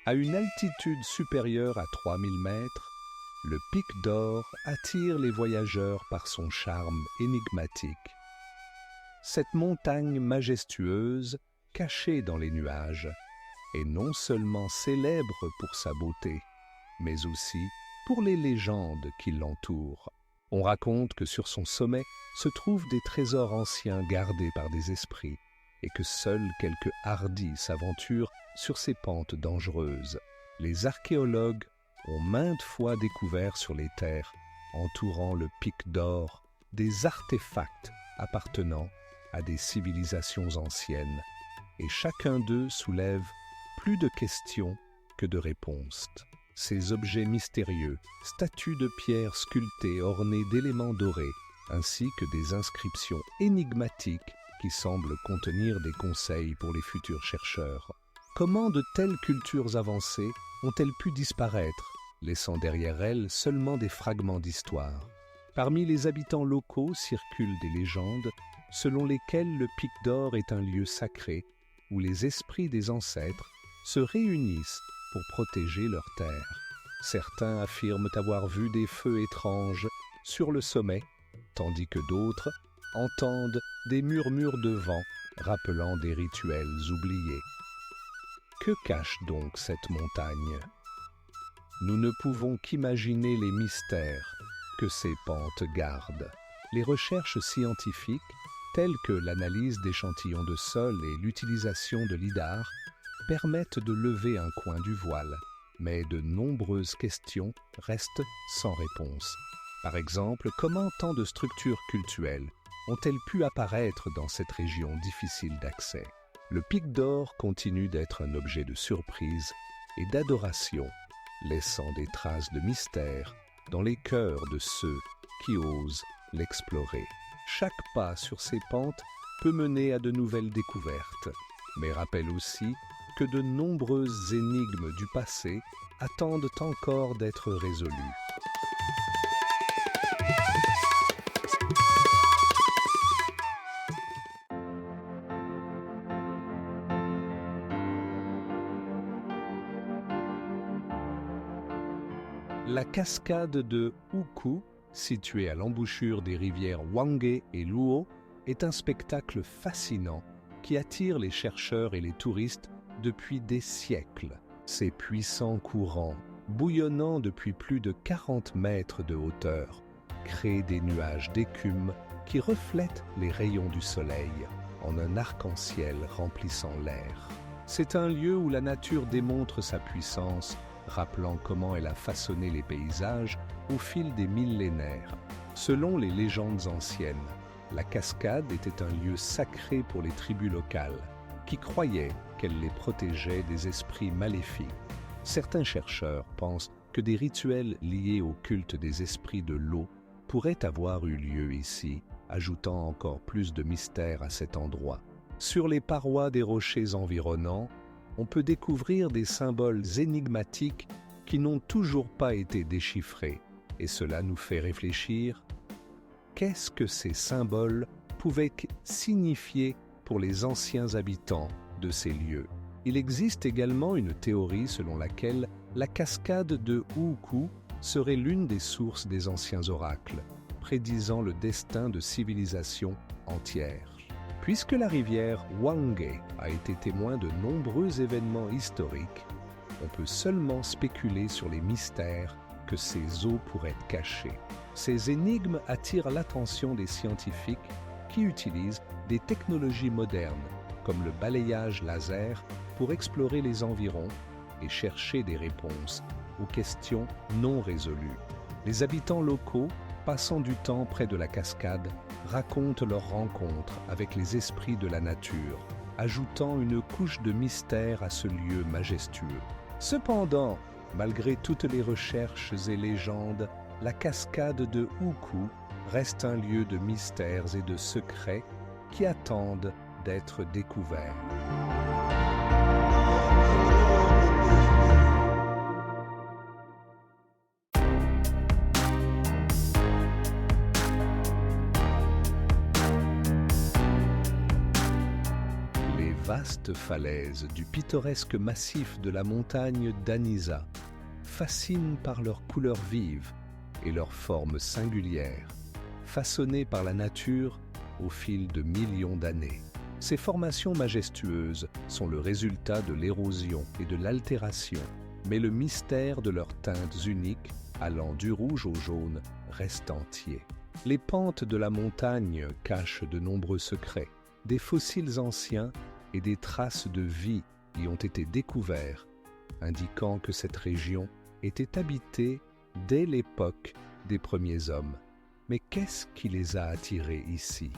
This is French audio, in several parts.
À une altitude supérieure à 3000 mètres, le pic d'Or attire les voyageurs par son charme énigmatique. Cette montagne majestueuse, cachée dans les nuages, est non seulement célèbre pour sa beauté, mais aussi pour les légendes qui l'entourent. On raconte que sur son sommet se trouvent des trésors anciens gardés par des esprits, et que seuls quelques hardis s'aventurent sur ces pentes dangereuses. Les archéologues ont maintes fois découvert sur les terres entourant le pic d'Or des artefacts appartenant à des civilisations anciennes, et chacun d'eux soulève plus de questions que de réponses. Ces objets mystérieux, statues de pierre sculptées ornées d'éléments dorés, ainsi que des inscriptions énigmatiques qui semblent contenir des conseils pour les futurs chercheurs. Comment de telles cultures avancées ont-elles pu disparaître, laissant derrière elles seulement des fragments d'histoire? Parmi les habitants locaux circulent des légendes selon lesquelles le Pic d'Or est un lieu sacré où les esprits des ancêtres se réunissent pour protéger leur terre. Certains affirment avoir vu des feux étranges sur le sommet, tandis que d'autres entendent des murmures de vent rappelant des rituels oubliés. Que cache donc cette montagne? Nous ne pouvons qu'imaginer les mystères que ces pentes gardent. Les recherches scientifiques, telles que l'analyse d'échantillons de sol et l'utilisation de lidar, permettent de lever un coin du voile, mais de nombreuses questions restent sans réponse. Par exemple, comment tant de structures cultuelles ont-elles pu apparaître dans cette région difficile d'accès? Le Pic d'Or continue d'être un objet de surprise et d'adoration, laissant des traces de mystère dans les cœurs de ceux qui osent l'explorer. Chaque pas sur ces pentes peut mener à de nouvelles découvertes, mais rappelle aussi que de nombreuses énigmes du passé attendent encore d'être résolues. La cascade de Hukou, située à l'embouchure des rivières Hwanghae et Luo, est un spectacle fascinant qui attire les chercheurs et les touristes depuis des siècles. Ces puissants courants, bouillonnant depuis plus de 40 mètres de hauteur, créent des nuages d'écume qui reflètent les rayons du soleil en un arc-en-ciel remplissant l'air. C'est un lieu où la nature démontre sa puissance, rappelant comment elle a façonné les paysages au fil des millénaires. Selon les légendes anciennes, la cascade était un lieu sacré pour les tribus locales, qui croyaient qu'elle les protégeait des esprits maléfiques. Certains chercheurs pensent que des rituels liés au culte des esprits de l'eau pourraient avoir eu lieu ici, ajoutant encore plus de mystère à cet endroit. Sur les parois des rochers environnants, on peut découvrir des symboles énigmatiques qui n'ont toujours pas été déchiffrés, et cela nous fait réfléchir. Qu'est-ce que ces symboles pouvaient signifier pour les anciens habitants de ces lieux? Il existe également une théorie selon laquelle la cascade de Hukou serait l'une des sources des anciens oracles, prédisant le destin de civilisations entières. Puisque la rivière Hwanghae a été témoin de nombreux événements historiques, on peut seulement spéculer sur les mystères que ces eaux pourraient cacher. Ces énigmes attirent l'attention des scientifiques qui utilisent des technologies modernes, comme le balayage laser, pour explorer les environs et chercher des réponses aux questions non résolues. Les habitants locaux, passant du temps près de la cascade, racontent leurs rencontres avec les esprits de la nature, ajoutant une couche de mystère à ce lieu majestueux. Cependant, malgré toutes les recherches et légendes, la cascade de Hukou reste un lieu de mystères et de secrets qui attendent d'être découverts. vastes falaises du pittoresque massif de la montagne d'Anisa fascinent par leurs couleurs vives et leurs formes singulières, façonnées par la nature au fil de millions d'années. Ces formations majestueuses sont le résultat de l'érosion et de l'altération, mais le mystère de leurs teintes uniques, allant du rouge au jaune, reste entier. Les pentes de la montagne cachent de nombreux secrets. Des fossiles anciens et des traces de vie y ont été découverts, indiquant que cette région était habitée dès l'époque des premiers hommes. Mais qu'est-ce qui les a attirés ici?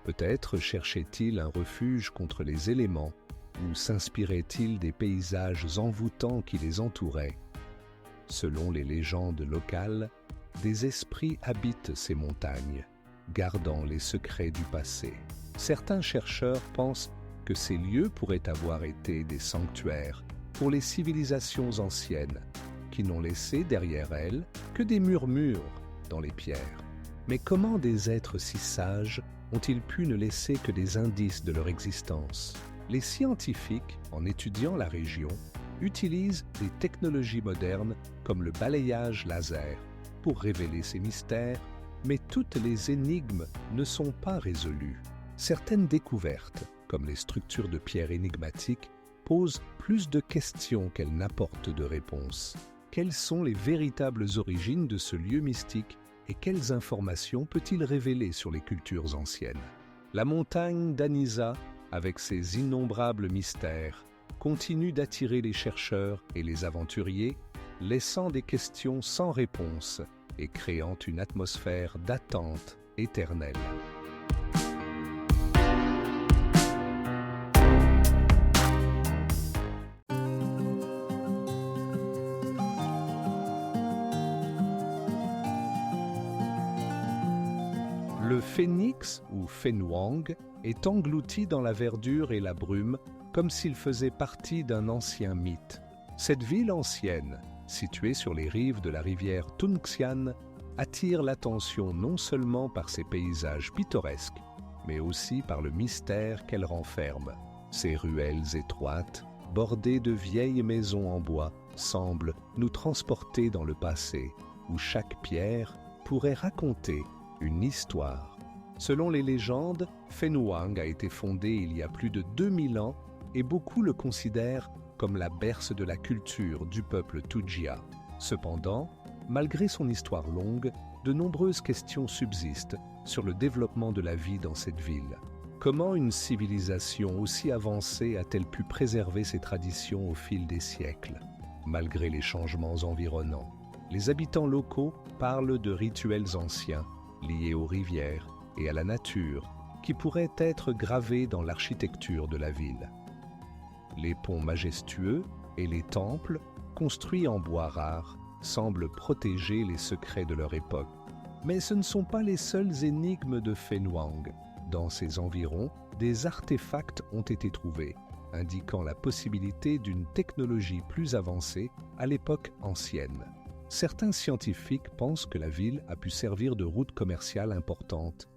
Peut-être cherchaient-ils un refuge contre les éléments, ou s'inspiraient-ils des paysages envoûtants qui les entouraient? Selon les légendes locales, des esprits habitent ces montagnes, gardant les secrets du passé. Certains chercheurs pensent que ces lieux pourraient avoir été des sanctuaires pour les civilisations anciennes, qui n'ont laissé derrière elles que des murmures dans les pierres. Mais comment des êtres si sages ont-ils pu ne laisser que des indices de leur existence? Les scientifiques, en étudiant la région, utilisent des technologies modernes comme le balayage laser pour révéler ces mystères, mais toutes les énigmes ne sont pas résolues. Certaines découvertes, comme les structures de pierre énigmatiques, posent plus de questions qu'elles n'apportent de réponses. Quelles sont les véritables origines de ce lieu mystique et quelles informations peut-il révéler sur les cultures anciennes? La montagne d'Anisa, avec ses innombrables mystères, continue d'attirer les chercheurs et les aventuriers, laissant des questions sans réponse et créant une atmosphère d'attente éternelle. Le phénix ou Phenwang est englouti dans la verdure et la brume comme s'il faisait partie d'un ancien mythe. Cette ville ancienne, située sur les rives de la rivière Tungxian, attire l'attention non seulement par ses paysages pittoresques, mais aussi par le mystère qu'elle renferme. Ses ruelles étroites, bordées de vieilles maisons en bois, semblent nous transporter dans le passé, où chaque pierre pourrait raconter une histoire. Selon les légendes, Phenwang a été fondé il y a plus de 2000 ans et beaucoup le considèrent comme la berce de la culture du peuple Tujia. Cependant, malgré son histoire longue, de nombreuses questions subsistent sur le développement de la vie dans cette ville. Comment une civilisation aussi avancée a-t-elle pu préserver ses traditions au fil des siècles, malgré les changements environnants? Les habitants locaux parlent de rituels anciens liés aux rivières et à la nature qui pourraient être gravés dans l'architecture de la ville. Les ponts majestueux et les temples, construits en bois rare, semblent protéger les secrets de leur époque. Mais ce ne sont pas les seules énigmes de Phenwang. Dans ses environs, des artefacts ont été trouvés, indiquant la possibilité d'une technologie plus avancée à l'époque ancienne. Certains scientifiques pensent que la ville a pu servir de route commerciale importante,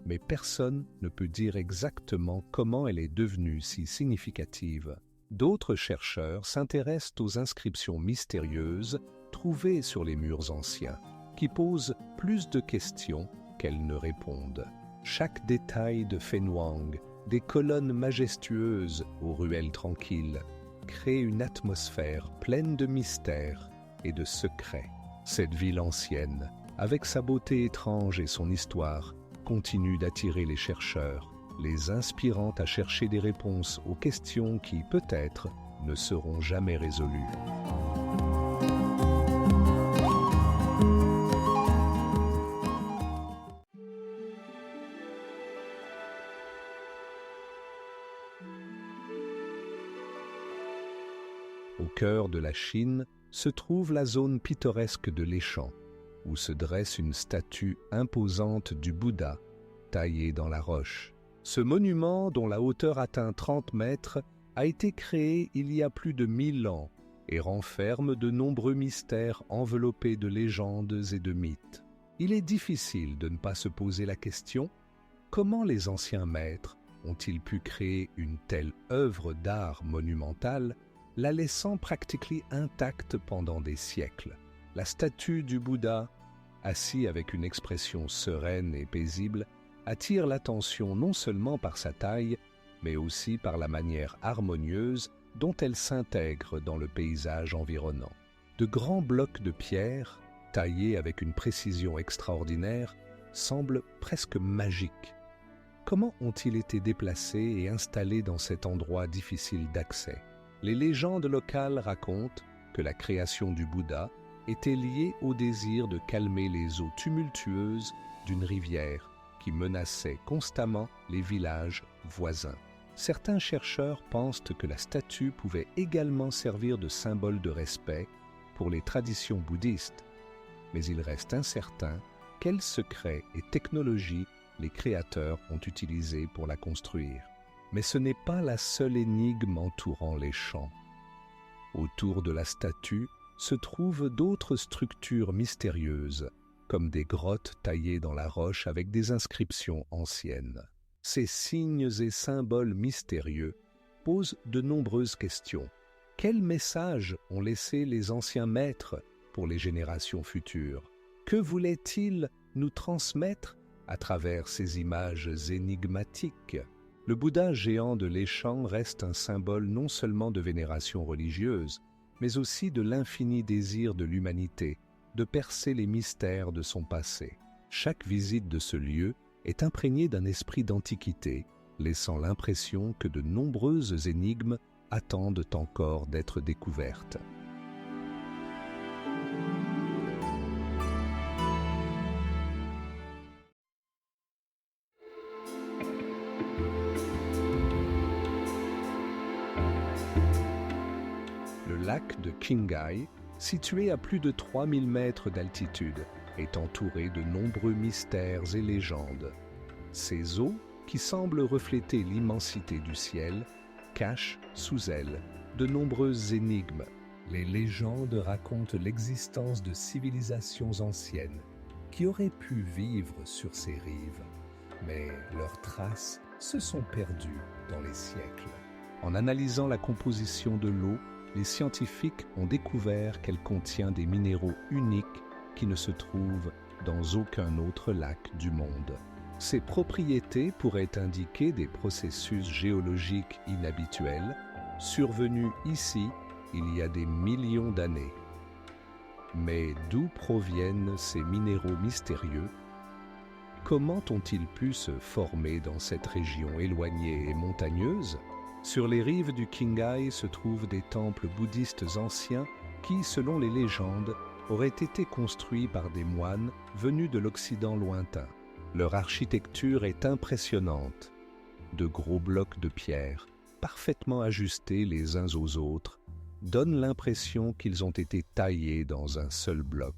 mais personne ne peut dire exactement comment elle est devenue si significative. D'autres chercheurs s'intéressent aux inscriptions mystérieuses trouvées sur les murs anciens, qui posent plus de questions qu'elles ne répondent. Chaque détail de Phenwang, des colonnes majestueuses aux ruelles tranquilles, crée une atmosphère pleine de mystères et de secrets. Cette ville ancienne, avec sa beauté étrange et son histoire, continue d'attirer les chercheurs, les inspirant à chercher des réponses aux questions qui, peut-être, ne seront jamais résolues. Au cœur de la Chine se trouve la zone pittoresque de l'Échant, où se dresse une statue imposante du Bouddha, taillée dans la roche. Ce monument, dont la hauteur atteint 30 mètres, a été créé il y a plus de 1000 ans et renferme de nombreux mystères enveloppés de légendes et de mythes. Il est difficile de ne pas se poser la question: comment les anciens maîtres ont-ils pu créer une telle œuvre d'art monumentale, la laissant pratiquement intacte pendant des siècles? La statue du Bouddha, assis avec une expression sereine et paisible, attire l'attention non seulement par sa taille, mais aussi par la manière harmonieuse dont elle s'intègre dans le paysage environnant. De grands blocs de pierre, taillés avec une précision extraordinaire, semblent presque magiques. Comment ont-ils été déplacés et installés dans cet endroit difficile d'accès? Les légendes locales racontent que la création du Bouddha était liée au désir de calmer les eaux tumultueuses d'une rivière qui menaçait constamment les villages voisins. Certains chercheurs pensent que la statue pouvait également servir de symbole de respect pour les traditions bouddhistes, mais il reste incertain quels secrets et technologies les créateurs ont utilisés pour la construire. Mais ce n'est pas la seule énigme entourant les champs. Autour de la statue se trouvent d'autres structures mystérieuses, comme des grottes taillées dans la roche avec des inscriptions anciennes. Ces signes et symboles mystérieux posent de nombreuses questions. Quel message ont laissé les anciens maîtres pour les générations futures? Que voulaient-ils nous transmettre à travers ces images énigmatiques? Le Bouddha géant de l'Échant reste un symbole non seulement de vénération religieuse, mais aussi de l'infini désir de l'humanité de percer les mystères de son passé. Chaque visite de ce lieu est imprégnée d'un esprit d'antiquité, laissant l'impression que de nombreuses énigmes attendent encore d'être découvertes. Le lac de Qinghai, situé à plus de 3000 mètres d'altitude, est entouré de nombreux mystères et légendes. Ces eaux, qui semblent refléter l'immensité du ciel, cachent sous elles de nombreuses énigmes. Les légendes racontent l'existence de civilisations anciennes qui auraient pu vivre sur ces rives, mais leurs traces se sont perdues dans les siècles. En analysant la composition de l'eau, les scientifiques ont découvert qu'elle contient des minéraux uniques qui ne se trouvent dans aucun autre lac du monde. Ces propriétés pourraient indiquer des processus géologiques inhabituels, survenus ici il y a des millions d'années. Mais d'où proviennent ces minéraux mystérieux? Comment ont-ils pu se former dans cette région éloignée et montagneuse? Sur les rives du Qinghai se trouvent des temples bouddhistes anciens qui, selon les légendes, auraient été construits par des moines venus de l'Occident lointain. Leur architecture est impressionnante. De gros blocs de pierre, parfaitement ajustés les uns aux autres, donnent l'impression qu'ils ont été taillés dans un seul bloc.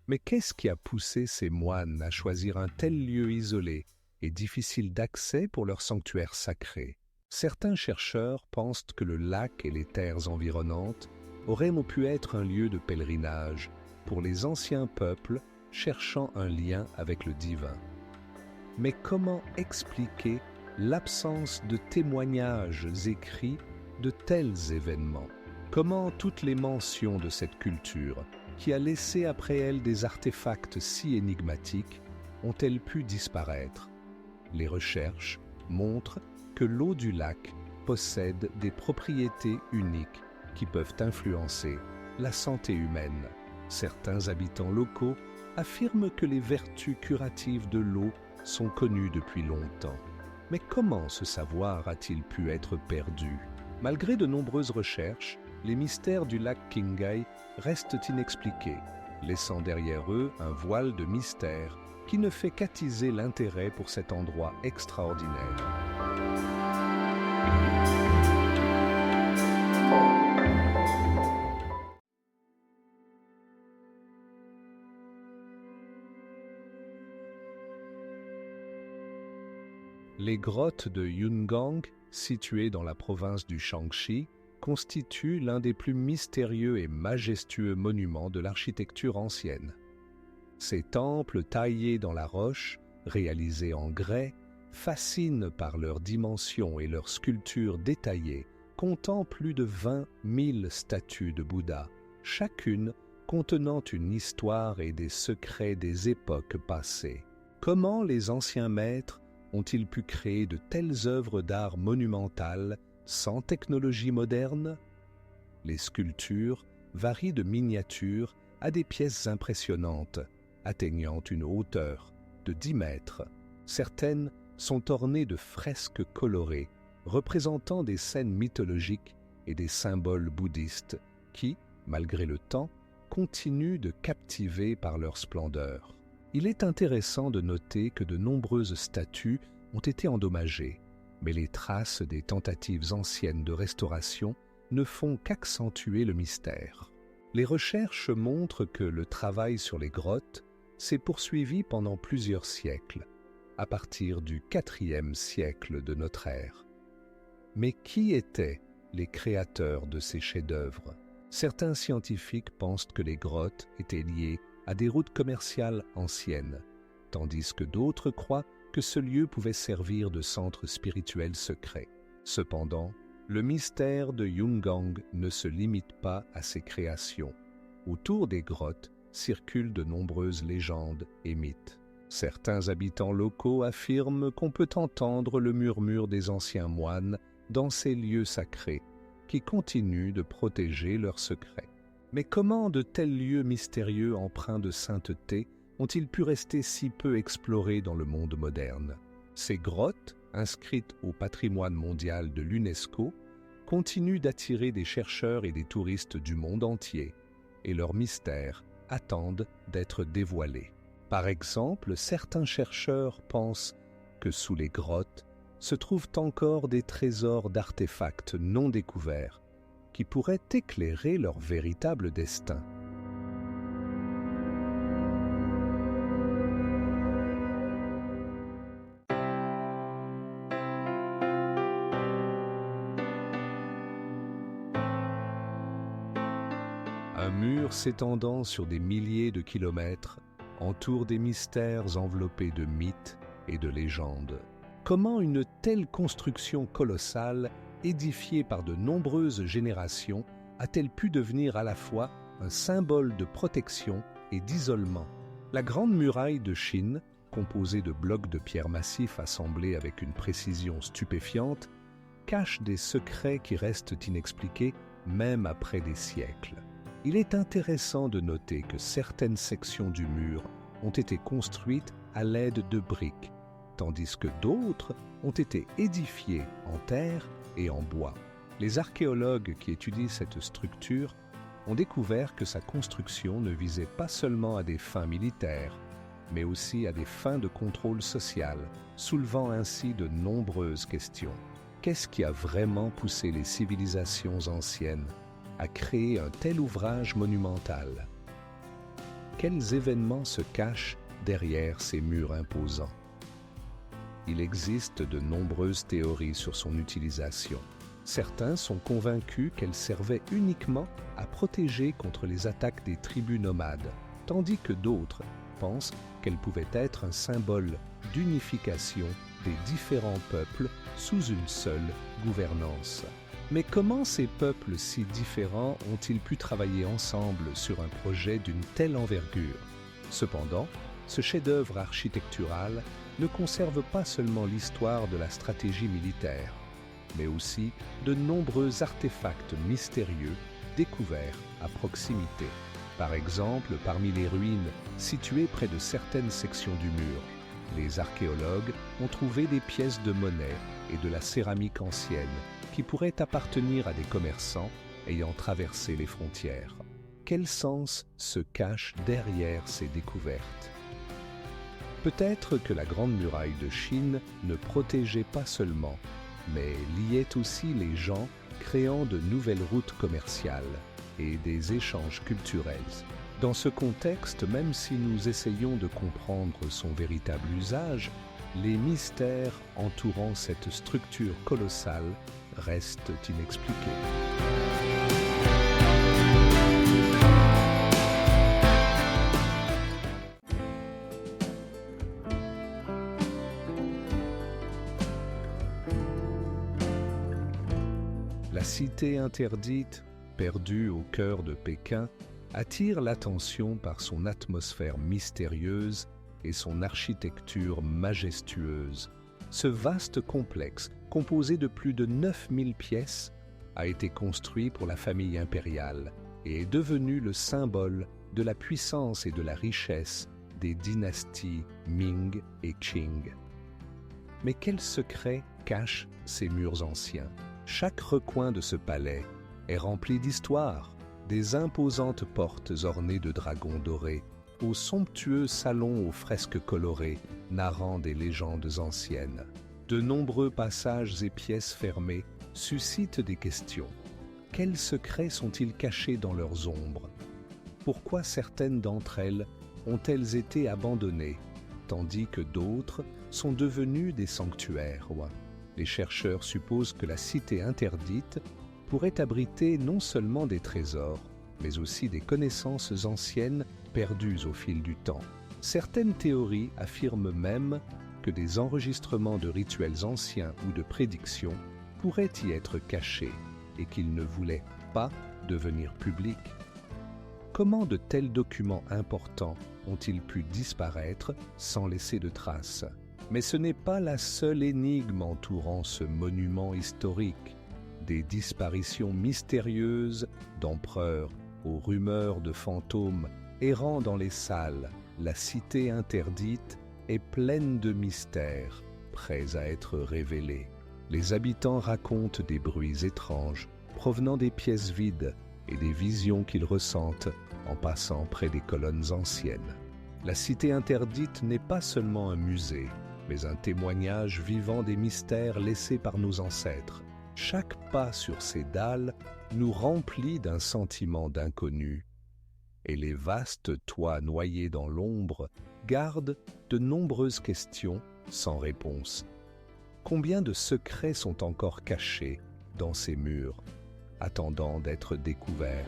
Mais qu'est-ce qui a poussé ces moines à choisir un tel lieu isolé et difficile d'accès pour leur sanctuaire sacré? Certains chercheurs pensent que le lac et les terres environnantes auraient pu être un lieu de pèlerinage pour les anciens peuples cherchant un lien avec le divin. Mais comment expliquer l'absence de témoignages écrits de tels événements? Comment toutes les mentions de cette culture, qui a laissé après elle des artefacts si énigmatiques, ont-elles pu disparaître? Les recherches montrent que l'eau du lac possède des propriétés uniques qui peuvent influencer la santé humaine. Certains habitants locaux affirment que les vertus curatives de l'eau sont connues depuis longtemps. Mais comment ce savoir a-t-il pu être perdu? Malgré de nombreuses recherches, les mystères du lac Qinghai restent inexpliqués, laissant derrière eux un voile de mystère qui ne fait qu'attiser l'intérêt pour cet endroit extraordinaire. Les grottes de Yungang, situées dans la province du Shaanxi, constituent l'un des plus mystérieux et majestueux monuments de l'architecture ancienne. Ces temples taillés dans la roche, réalisés en grès, fascine par leurs dimensions et leurs sculptures détaillées, comptant plus de 20 000 statues de Bouddha, chacune contenant une histoire et des secrets des époques passées. Comment les anciens maîtres ont-ils pu créer de telles œuvres d'art monumentales sans technologie moderne? Les sculptures varient de miniatures à des pièces impressionnantes, atteignant une hauteur de 10 mètres. Certaines sont ornées de fresques colorées, représentant des scènes mythologiques et des symboles bouddhistes qui, malgré le temps, continuent de captiver par leur splendeur. Il est intéressant de noter que de nombreuses statues ont été endommagées, mais les traces des tentatives anciennes de restauration ne font qu'accentuer le mystère. Les recherches montrent que le travail sur les grottes s'est poursuivi pendant plusieurs siècles, à partir du IVe siècle de notre ère. Mais qui étaient les créateurs de ces chefs-d'œuvre? Certains scientifiques pensent que les grottes étaient liées à des routes commerciales anciennes, tandis que d'autres croient que ce lieu pouvait servir de centre spirituel secret. Cependant, le mystère de Yungang ne se limite pas à ces créations. Autour des grottes circulent de nombreuses légendes et mythes. Certains habitants locaux affirment qu'on peut entendre le murmure des anciens moines dans ces lieux sacrés, qui continuent de protéger leurs secrets. Mais comment de tels lieux mystérieux empreints de sainteté ont-ils pu rester si peu explorés dans le monde moderne? Ces grottes, inscrites au patrimoine mondial de l'UNESCO, continuent d'attirer des chercheurs et des touristes du monde entier, et leurs mystères attendent d'être dévoilés. Par exemple, certains chercheurs pensent que sous les grottes se trouvent encore des trésors d'artefacts non découverts qui pourraient éclairer leur véritable destin. Un mur s'étendant sur des milliers de kilomètres entoure des mystères enveloppés de mythes et de légendes. Comment une telle construction colossale, édifiée par de nombreuses générations, a-t-elle pu devenir à la fois un symbole de protection et d'isolement? La Grande Muraille de Chine, composée de blocs de pierre massifs assemblés avec une précision stupéfiante, cache des secrets qui restent inexpliqués même après des siècles. Il est intéressant de noter que certaines sections du mur ont été construites à l'aide de briques, tandis que d'autres ont été édifiées en terre et en bois. Les archéologues qui étudient cette structure ont découvert que sa construction ne visait pas seulement à des fins militaires, mais aussi à des fins de contrôle social, soulevant ainsi de nombreuses questions. Qu'est-ce qui a vraiment poussé les civilisations anciennes à créer un tel ouvrage monumental? Quels événements se cachent derrière ces murs imposants? Il existe de nombreuses théories sur son utilisation. Certains sont convaincus qu'elle servait uniquement à protéger contre les attaques des tribus nomades, tandis que d'autres pensent qu'elle pouvait être un symbole d'unification des différents peuples sous une seule gouvernance. Mais comment ces peuples si différents ont-ils pu travailler ensemble sur un projet d'une telle envergure? Cependant, ce chef-d'œuvre architectural ne conserve pas seulement l'histoire de la stratégie militaire, mais aussi de nombreux artefacts mystérieux découverts à proximité. Par exemple, parmi les ruines situées près de certaines sections du mur, les archéologues ont trouvé des pièces de monnaie et de la céramique ancienne qui pourraient appartenir à des commerçants ayant traversé les frontières. Quel sens se cache derrière ces découvertes? Peut-être que la Grande Muraille de Chine ne protégeait pas seulement, mais liait aussi les gens, créant de nouvelles routes commerciales et des échanges culturels. Dans ce contexte, même si nous essayons de comprendre son véritable usage, les mystères entourant cette structure colossale restent inexpliqués. La cité interdite, perdue au cœur de Pékin, attire l'attention par son atmosphère mystérieuse et son architecture majestueuse. Ce vaste complexe, composé de plus de 9000 pièces, a été construit pour la famille impériale et est devenu le symbole de la puissance et de la richesse des dynasties Ming et Qing. Mais quels secrets cachent ces murs anciens? Chaque recoin de ce palais est rempli d'histoire, des imposantes portes ornées de dragons dorés, aux somptueux salons aux fresques colorées narrant des légendes anciennes. De nombreux passages et pièces fermées suscitent des questions. Quels secrets sont-ils cachés dans leurs ombres? Pourquoi certaines d'entre elles ont-elles été abandonnées, tandis que d'autres sont devenues des sanctuaires? Les chercheurs supposent que la cité interdite pourrait abriter non seulement des trésors, mais aussi des connaissances anciennes perdues au fil du temps. Certaines théories affirment même que des enregistrements de rituels anciens ou de prédictions pourraient y être cachés et qu'ils ne voulaient pas devenir publics. Comment de tels documents importants ont-ils pu disparaître sans laisser de traces? Mais ce n'est pas la seule énigme entourant ce monument historique. Des disparitions mystérieuses d'empereurs aux rumeurs de fantômes errant dans les salles, la cité interdite est pleine de mystères, prêts à être révélés. Les habitants racontent des bruits étranges provenant des pièces vides et des visions qu'ils ressentent en passant près des colonnes anciennes. La cité interdite n'est pas seulement un musée, mais un témoignage vivant des mystères laissés par nos ancêtres. Chaque pas sur ces dalles nous remplit d'un sentiment d'inconnu, et les vastes toits noyés dans l'ombre gardent de nombreuses questions sans réponse. Combien de secrets sont encore cachés dans ces murs, attendant d'être découverts?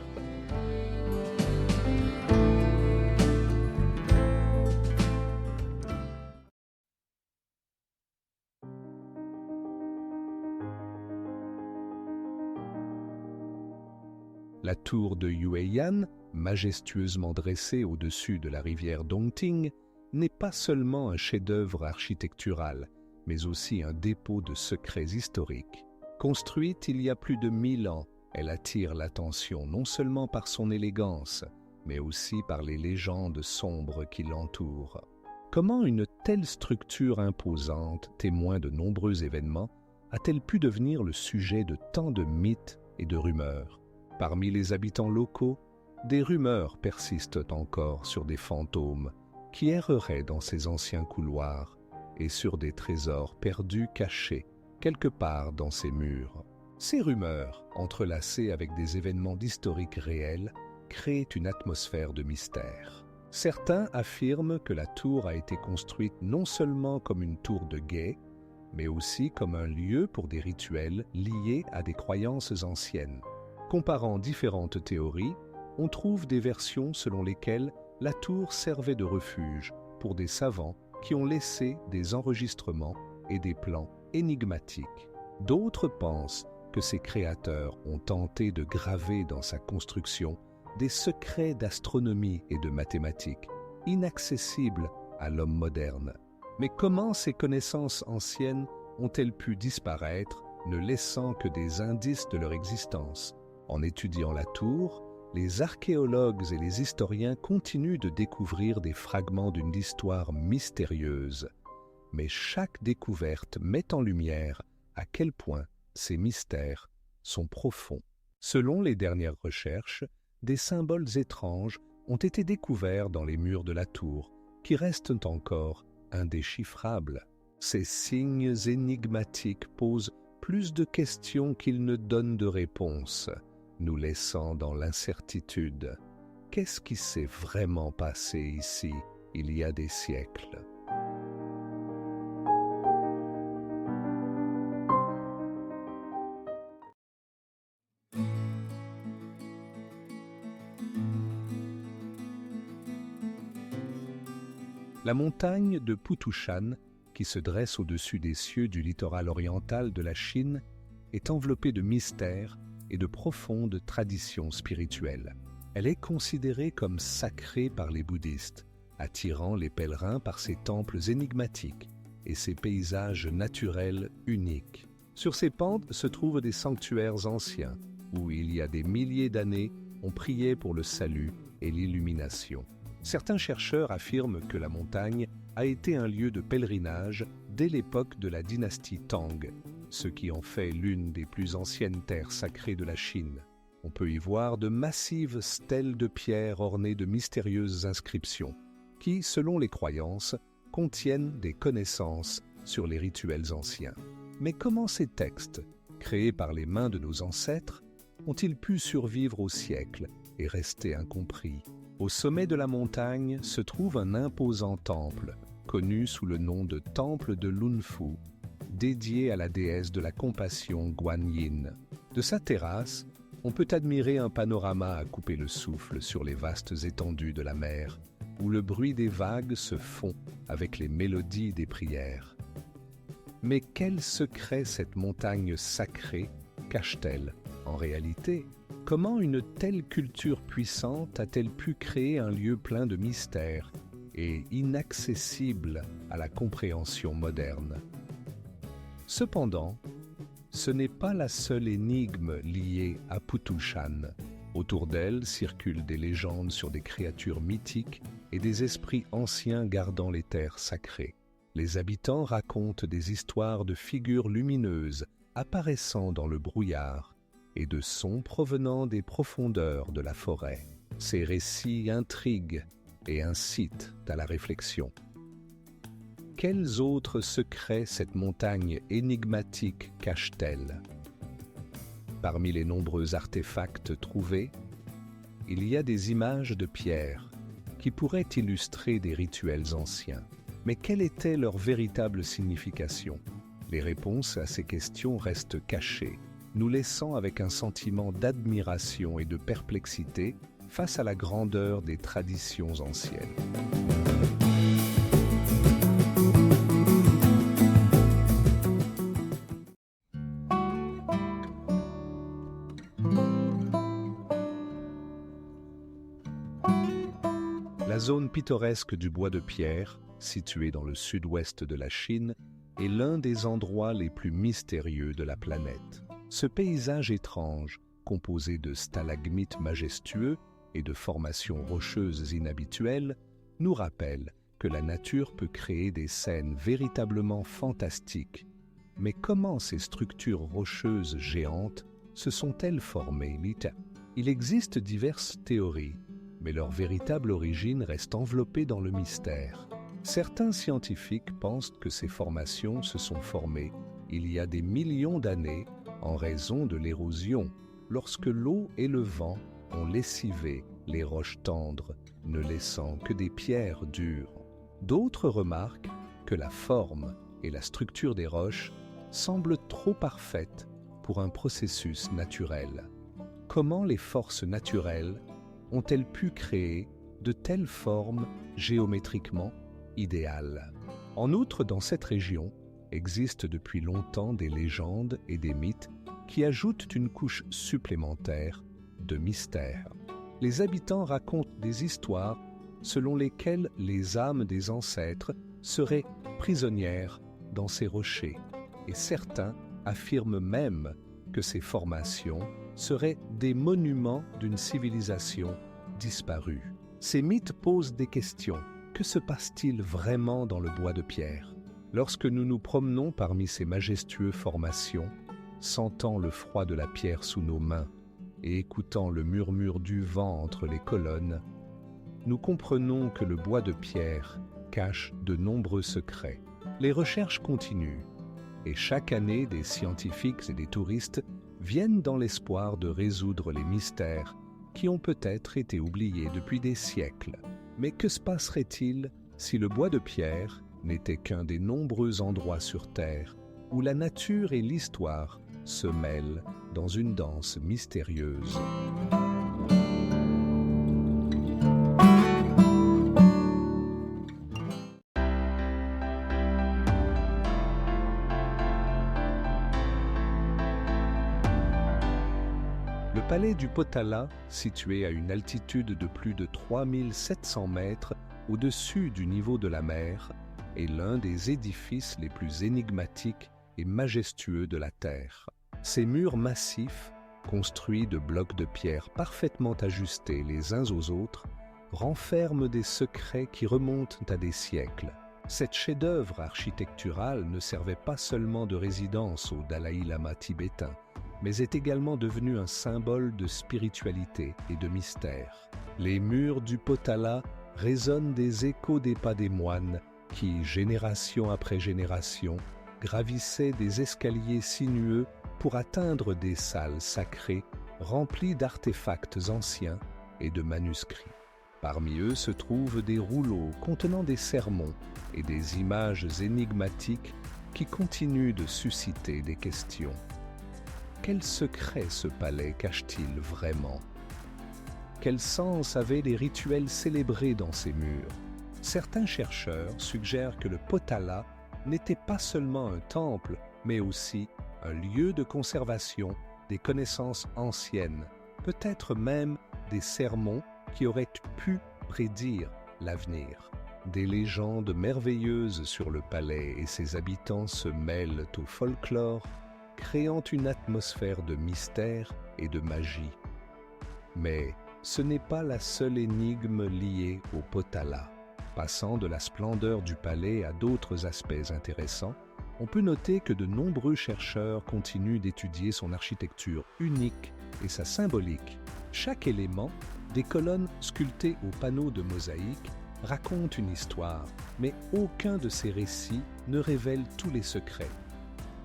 La tour de Yueyan, majestueusement dressée au-dessus de la rivière Dongting, n'est pas seulement un chef-d'œuvre architectural, mais aussi un dépôt de secrets historiques. Construite il y a plus de 1000 ans, elle attire l'attention non seulement par son élégance, mais aussi par les légendes sombres qui l'entourent. Comment une telle structure imposante, témoin de nombreux événements, a-t-elle pu devenir le sujet de tant de mythes et de rumeurs? Parmi les habitants locaux, des rumeurs persistent encore sur des fantômes qui erreraient dans ces anciens couloirs et sur des trésors perdus cachés quelque part dans ces murs. Ces rumeurs, entrelacées avec des événements historiques réels, créent une atmosphère de mystère. Certains affirment que la tour a été construite non seulement comme une tour de guet, mais aussi comme un lieu pour des rituels liés à des croyances anciennes. Comparant différentes théories, on trouve des versions selon lesquelles la tour servait de refuge pour des savants qui ont laissé des enregistrements et des plans énigmatiques. D'autres pensent que ses créateurs ont tenté de graver dans sa construction des secrets d'astronomie et de mathématiques, inaccessibles à l'homme moderne. Mais comment ces connaissances anciennes ont-elles pu disparaître, ne laissant que des indices de leur existence? En étudiant la tour, les archéologues et les historiens continuent de découvrir des fragments d'une histoire mystérieuse. Mais chaque découverte met en lumière à quel point ces mystères sont profonds. Selon les dernières recherches, des symboles étranges ont été découverts dans les murs de la tour, qui restent encore indéchiffrables. Ces signes énigmatiques posent plus de questions qu'ils ne donnent de réponses, nous laissant dans l'incertitude. Qu'est-ce qui s'est vraiment passé ici, il y a des siècles? La montagne de Putushan, qui se dresse au-dessus des cieux du littoral oriental de la Chine, est enveloppée de mystères et de profondes traditions spirituelles. Elle est considérée comme sacrée par les bouddhistes, attirant les pèlerins par ses temples énigmatiques et ses paysages naturels uniques. Sur ses pentes se trouvent des sanctuaires anciens, où il y a des milliers d'années, on priait pour le salut et l'illumination. Certains chercheurs affirment que la montagne a été un lieu de pèlerinage dès l'époque de la dynastie Tang, ce qui en fait l'une des plus anciennes terres sacrées de la Chine. On peut y voir de massives stèles de pierre ornées de mystérieuses inscriptions, qui, selon les croyances, contiennent des connaissances sur les rituels anciens. Mais comment ces textes, créés par les mains de nos ancêtres, ont-ils pu survivre au siècle et rester incompris? Au sommet de la montagne se trouve un imposant temple, connu sous le nom de Temple de Lunfu, dédié à la déesse de la compassion Guan Yin. De sa terrasse, on peut admirer un panorama à couper le souffle sur les vastes étendues de la mer, où le bruit des vagues se fond avec les mélodies des prières. Mais quel secret cette montagne sacrée cache-t-elle en réalité? Comment une telle culture puissante a-t-elle pu créer un lieu plein de mystères et inaccessible à la compréhension moderne? Cependant, ce n'est pas la seule énigme liée à Putushan. Autour d'elle circulent des légendes sur des créatures mythiques et des esprits anciens gardant les terres sacrées. Les habitants racontent des histoires de figures lumineuses apparaissant dans le brouillard et de sons provenant des profondeurs de la forêt. Ces récits intriguent et incitent à la réflexion. Quels autres secrets cette montagne énigmatique cache-t-elle? Parmi les nombreux artefacts trouvés, il y a des images de pierre qui pourraient illustrer des rituels anciens. Mais quelle était leur véritable signification? Les réponses à ces questions restent cachées, nous laissant avec un sentiment d'admiration et de perplexité face à la grandeur des traditions anciennes. La zone pittoresque du Bois de Pierre, située dans le sud-ouest de la Chine, est l'un des endroits les plus mystérieux de la planète. Ce paysage étrange, composé de stalagmites majestueux et de formations rocheuses inhabituelles, nous rappelle que la nature peut créer des scènes véritablement fantastiques. Mais comment ces structures rocheuses géantes se sont-elles formées? Il existe diverses théories, mais leur véritable origine reste enveloppée dans le mystère. Certains scientifiques pensent que ces formations se sont formées il y a des millions d'années en raison de l'érosion, lorsque l'eau et le vent ont lessivé les roches tendres, ne laissant que des pierres dures. D'autres remarquent que la forme et la structure des roches semblent trop parfaites pour un processus naturel. Comment les forces naturelles ont-elles pu créer de telles formes géométriquement idéales? En outre, dans cette région, existent depuis longtemps des légendes et des mythes qui ajoutent une couche supplémentaire de mystère. Les habitants racontent des histoires selon lesquelles les âmes des ancêtres seraient prisonnières dans ces rochers, et certains affirment même que ces formations seraient des monuments d'une civilisation disparue. Ces mythes posent des questions. Que se passe-t-il vraiment dans le Bois de Pierre? Lorsque nous nous promenons parmi ces majestueuses formations, sentant le froid de la pierre sous nos mains et écoutant le murmure du vent entre les colonnes, nous comprenons que le Bois de Pierre cache de nombreux secrets. Les recherches continuent, et chaque année des scientifiques et des touristes viennent dans l'espoir de résoudre les mystères qui ont peut-être été oubliés depuis des siècles. Mais que se passerait-il si le Bois de Pierre n'était qu'un des nombreux endroits sur Terre où la nature et l'histoire se mêlent dans une danse mystérieuse? palais du Potala, situé à une altitude de plus de 3700 mètres au-dessus du niveau de la mer, est l'un des édifices les plus énigmatiques et majestueux de la Terre. Ses murs massifs, construits de blocs de pierre parfaitement ajustés les uns aux autres, renferment des secrets qui remontent à des siècles. Cette chef-d'œuvre architecturale ne servait pas seulement de résidence au Dalai Lama tibétain, mais est également devenue un symbole de spiritualité et de mystère. Les murs du Potala résonnent des échos des pas des moines qui, génération après génération, gravissaient des escaliers sinueux pour atteindre des salles sacrées remplies d'artefacts anciens et de manuscrits. Parmi eux se trouvent des rouleaux contenant des sermons et des images énigmatiques qui continuent de susciter des questions. Quel secret ce palais cache-t-il vraiment? Quel sens avaient les rituels célébrés dans ces murs? Certains chercheurs suggèrent que le Potala n'était pas seulement un temple, mais aussi un lieu de conservation des connaissances anciennes, peut-être même des sermons qui auraient pu prédire l'avenir. Des légendes merveilleuses sur le palais et ses habitants se mêlent au folklore, créant une atmosphère de mystère et de magie. Mais ce n'est pas la seule énigme liée au Potala. Passant de la splendeur du palais à d'autres aspects intéressants, on peut noter que de nombreux chercheurs continuent d'étudier son architecture unique et sa symbolique. Chaque élément, des colonnes sculptées au panneau de mosaïque, raconte une histoire, mais aucun de ces récits ne révèle tous les secrets.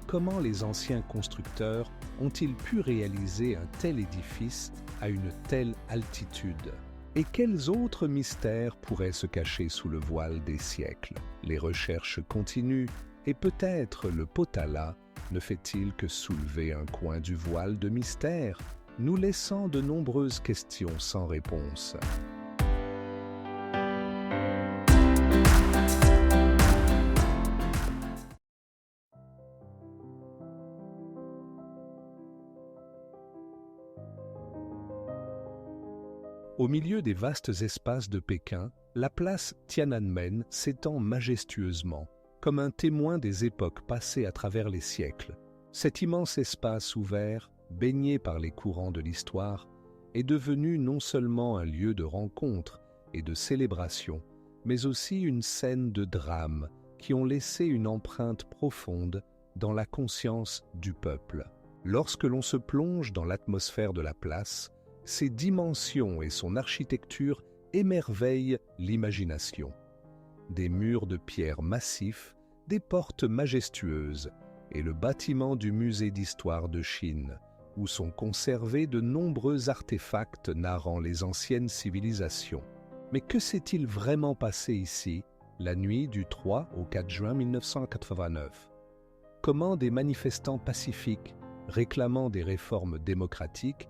Comment les anciens constructeurs ont-ils pu réaliser un tel édifice à une telle altitude? Et quels autres mystères pourraient se cacher sous le voile des siècles? Les recherches continuent, et peut-être le Potala ne fait-il que soulever un coin du voile de mystère, nous laissant de nombreuses questions sans réponse. Au milieu des vastes espaces de Pékin, la place Tiananmen s'étend majestueusement, comme un témoin des époques passées à travers les siècles. Cet immense espace ouvert, baigné par les courants de l'histoire, est devenu non seulement un lieu de rencontre et de célébration, mais aussi une scène de drame qui ont laissé une empreinte profonde dans la conscience du peuple. Lorsque l'on se plonge dans l'atmosphère de la place, ses dimensions et son architecture émerveillent l'imagination. Des murs de pierre massifs, des portes majestueuses et le bâtiment du musée d'histoire de Chine, où sont conservés de nombreux artefacts narrant les anciennes civilisations. Mais que s'est-il vraiment passé ici, la nuit du 3 au 4 juin 1989? Comment des manifestants pacifiques, réclamant des réformes démocratiques,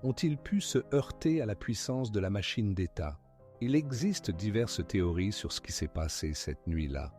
ont-ils pu se heurter à la puissance de la machine d'État? Il existe diverses théories sur ce qui s'est passé cette nuit-là.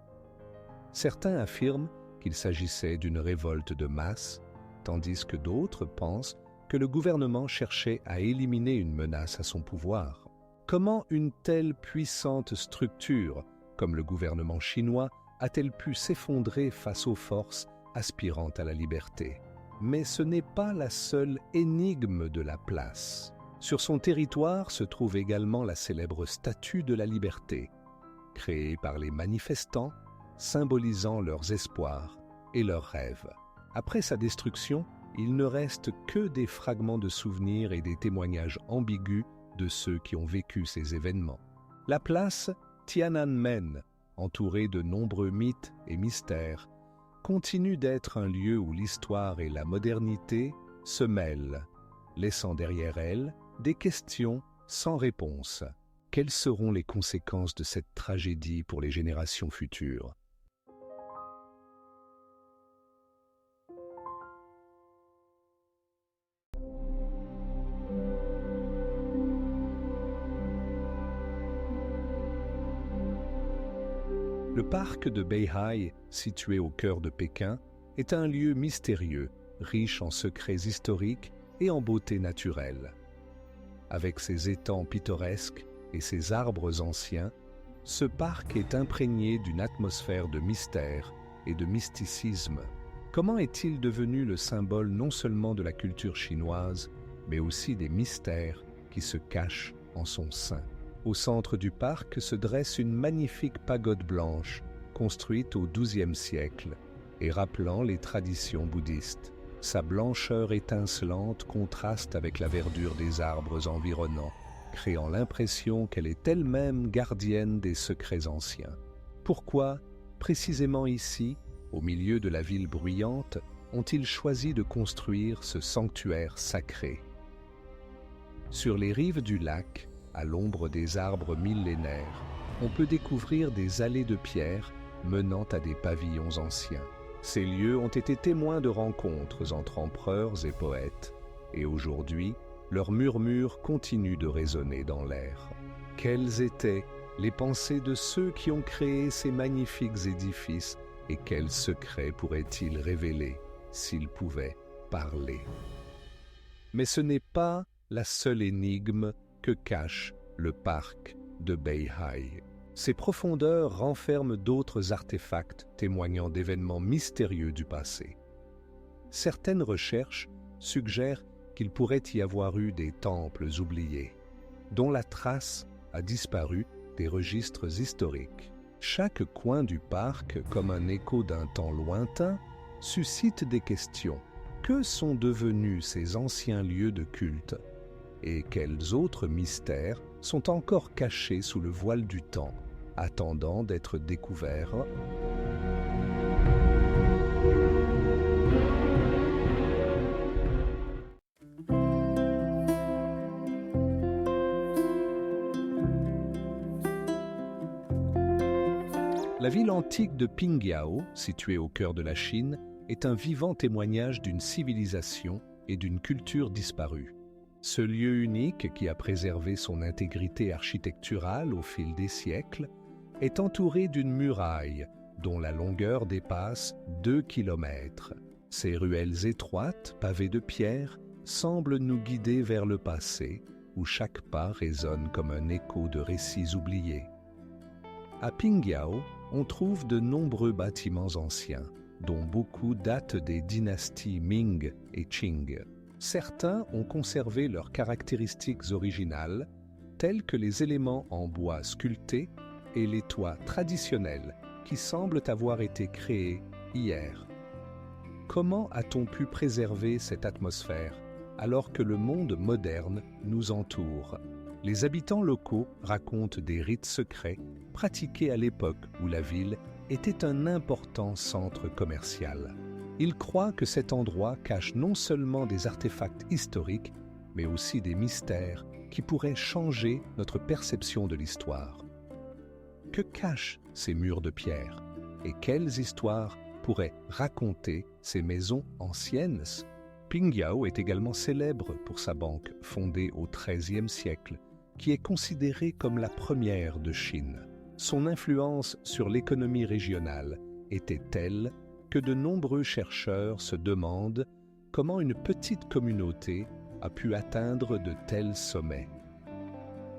Certains affirment qu'il s'agissait d'une révolte de masse, tandis que d'autres pensent que le gouvernement cherchait à éliminer une menace à son pouvoir. Comment une telle puissante structure, comme le gouvernement chinois, a-t-elle pu s'effondrer face aux forces aspirant à la liberté? Mais ce n'est pas la seule énigme de la place. Sur son territoire se trouve également la célèbre Statue de la Liberté, créée par les manifestants, symbolisant leurs espoirs et leurs rêves. Après sa destruction, il ne reste que des fragments de souvenirs et des témoignages ambigus de ceux qui ont vécu ces événements. La place Tiananmen, entourée de nombreux mythes et mystères, continue d'être un lieu où l'histoire et la modernité se mêlent, laissant derrière elles des questions sans réponse. Quelles seront les conséquences de cette tragédie pour les générations futures? Le parc de Beihai, situé au cœur de Pékin, est un lieu mystérieux, riche en secrets historiques et en beauté naturelle. Avec ses étangs pittoresques et ses arbres anciens, ce parc est imprégné d'une atmosphère de mystère et de mysticisme. Comment est-il devenu le symbole non seulement de la culture chinoise, mais aussi des mystères qui se cachent en son sein? Au centre du parc se dresse une magnifique pagode blanche, construite au XIIe siècle et rappelant les traditions bouddhistes. Sa blancheur étincelante contraste avec la verdure des arbres environnants, créant l'impression qu'elle est elle-même gardienne des secrets anciens. Pourquoi, précisément ici, au milieu de la ville bruyante, ont-ils choisi de construire ce sanctuaire sacré? Sur les rives du lac, à l'ombre des arbres millénaires, on peut découvrir des allées de pierre menant à des pavillons anciens. Ces lieux ont été témoins de rencontres entre empereurs et poètes, et aujourd'hui, leurs murmures continuent de résonner dans l'air. Quelles étaient les pensées de ceux qui ont créé ces magnifiques édifices et quels secrets pourraient-ils révéler s'ils pouvaient parler? Mais ce n'est pas la seule énigme que cache le parc de Beihai. Ses profondeurs renferment d'autres artefacts témoignant d'événements mystérieux du passé. Certaines recherches suggèrent qu'il pourrait y avoir eu des temples oubliés, dont la trace a disparu des registres historiques. Chaque coin du parc, comme un écho d'un temps lointain, suscite des questions. Que sont devenus ces anciens lieux de culte? Et quels autres mystères sont encore cachés sous le voile du temps, attendant d'être découverts? La ville antique de Pingyao, située au cœur de la Chine, est un vivant témoignage d'une civilisation et d'une culture disparue. Ce lieu unique, qui a préservé son intégrité architecturale au fil des siècles, est entouré d'une muraille dont la longueur dépasse 2 kilomètres. Ses ruelles étroites, pavées de pierre, semblent nous guider vers le passé, où chaque pas résonne comme un écho de récits oubliés. À Pingyao, on trouve de nombreux bâtiments anciens, dont beaucoup datent des dynasties Ming et Qing. Certains ont conservé leurs caractéristiques originales, tels que les éléments en bois sculptés et les toits traditionnels qui semblent avoir été créés hier. Comment a-t-on pu préserver cette atmosphère alors que le monde moderne nous entoure? Les habitants locaux racontent des rites secrets pratiqués à l'époque où la ville était un important centre commercial. Ils croient que cet endroit cache non seulement des artefacts historiques, mais aussi des mystères qui pourraient changer notre perception de l'histoire. Que cachent ces murs de pierre? Et quelles histoires pourraient raconter ces maisons anciennes? Pingyao est également célèbre pour sa banque fondée au XIIIe siècle, qui est considérée comme la première de Chine. Son influence sur l'économie régionale était telle que de nombreux chercheurs se demandent comment une petite communauté a pu atteindre de tels sommets.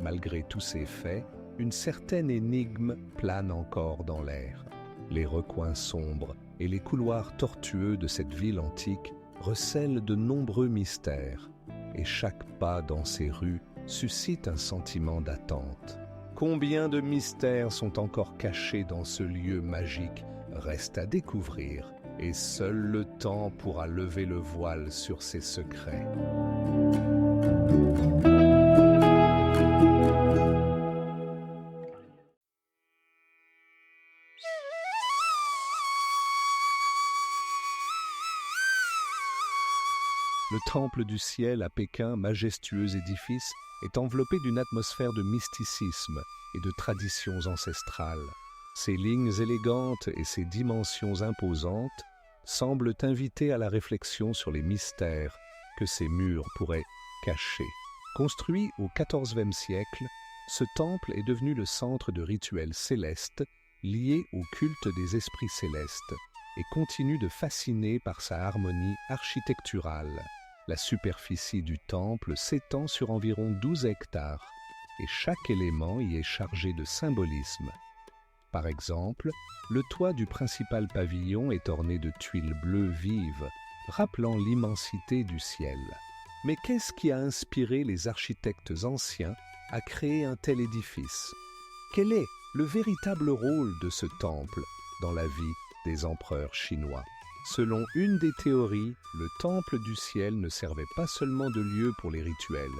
Malgré tous ces faits, une certaine énigme plane encore dans l'air. Les recoins sombres et les couloirs tortueux de cette ville antique recèlent de nombreux mystères, et chaque pas dans ces rues suscite un sentiment d'attente. Combien de mystères sont encore cachés dans ce lieu magique reste à découvrir, et seul le temps pourra lever le voile sur ses secrets. Le temple du ciel à Pékin, majestueux édifice, est enveloppé d'une atmosphère de mysticisme et de traditions ancestrales. Ses lignes élégantes et ses dimensions imposantes semblent inviter à la réflexion sur les mystères que ces murs pourraient cacher. Construit au XIVe siècle, ce temple est devenu le centre de rituels célestes liés au culte des esprits célestes et continue de fasciner par sa harmonie architecturale. La superficie du temple s'étend sur environ 12 hectares et chaque élément y est chargé de symbolisme. Par exemple, le toit du principal pavillon est orné de tuiles bleues vives, rappelant l'immensité du ciel. Mais qu'est-ce qui a inspiré les architectes anciens à créer un tel édifice? Quel est le véritable rôle de ce temple dans la vie des empereurs chinois? Selon une des théories, le temple du ciel ne servait pas seulement de lieu pour les rituels,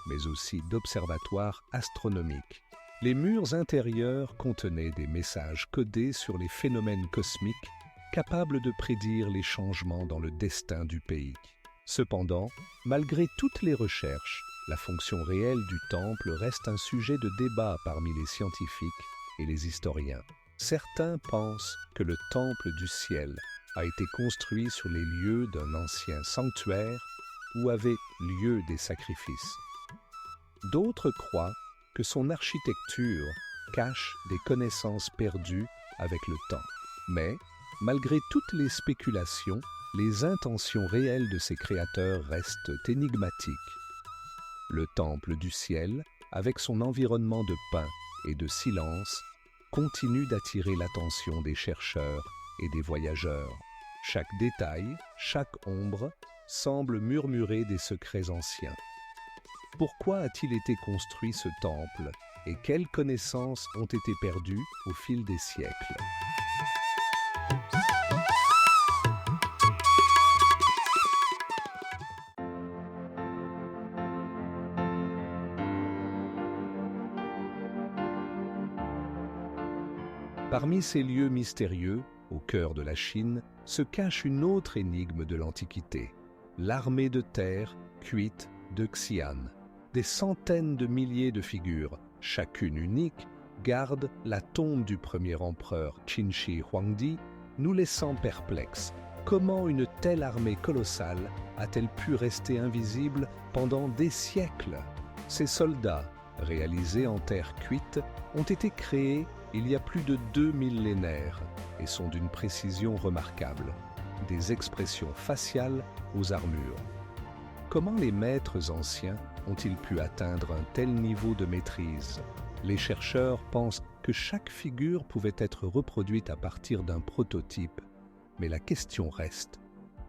mais aussi d'observatoire astronomique. Les murs intérieurs contenaient des messages codés sur les phénomènes cosmiques, capables de prédire les changements dans le destin du pays. Cependant, malgré toutes les recherches, la fonction réelle du temple reste un sujet de débat parmi les scientifiques et les historiens. Certains pensent que le temple du ciel a été construit sur les lieux d'un ancien sanctuaire où avaient lieu des sacrifices. D'autres croient que son architecture cache des connaissances perdues avec le temps. Mais, malgré toutes les spéculations, les intentions réelles de ses créateurs restent énigmatiques. Le temple du ciel, avec son environnement de pins et de silence, continue d'attirer l'attention des chercheurs et des voyageurs. Chaque détail, chaque ombre, semble murmurer des secrets anciens. Pourquoi a-t-il été construit ce temple et quelles connaissances ont été perdues au fil des siècles? Parmi ces lieux mystérieux, au cœur de la Chine, se cache une autre énigme de l'Antiquité, l'armée de terre cuite de Xi'an. Des centaines de milliers de figures, chacune unique, gardent la tombe du premier empereur Qin Shi Huangdi, nous laissant perplexes. Comment une telle armée colossale a-t-elle pu rester invisible pendant des siècles? Ces soldats, réalisés en terre cuite, ont été créés il y a plus de 2 millénaires et sont d'une précision remarquable, des expressions faciales aux armures. Comment les maîtres anciens ont-ils pu atteindre un tel niveau de maîtrise? Les chercheurs pensent que chaque figure pouvait être reproduite à partir d'un prototype, mais la question reste,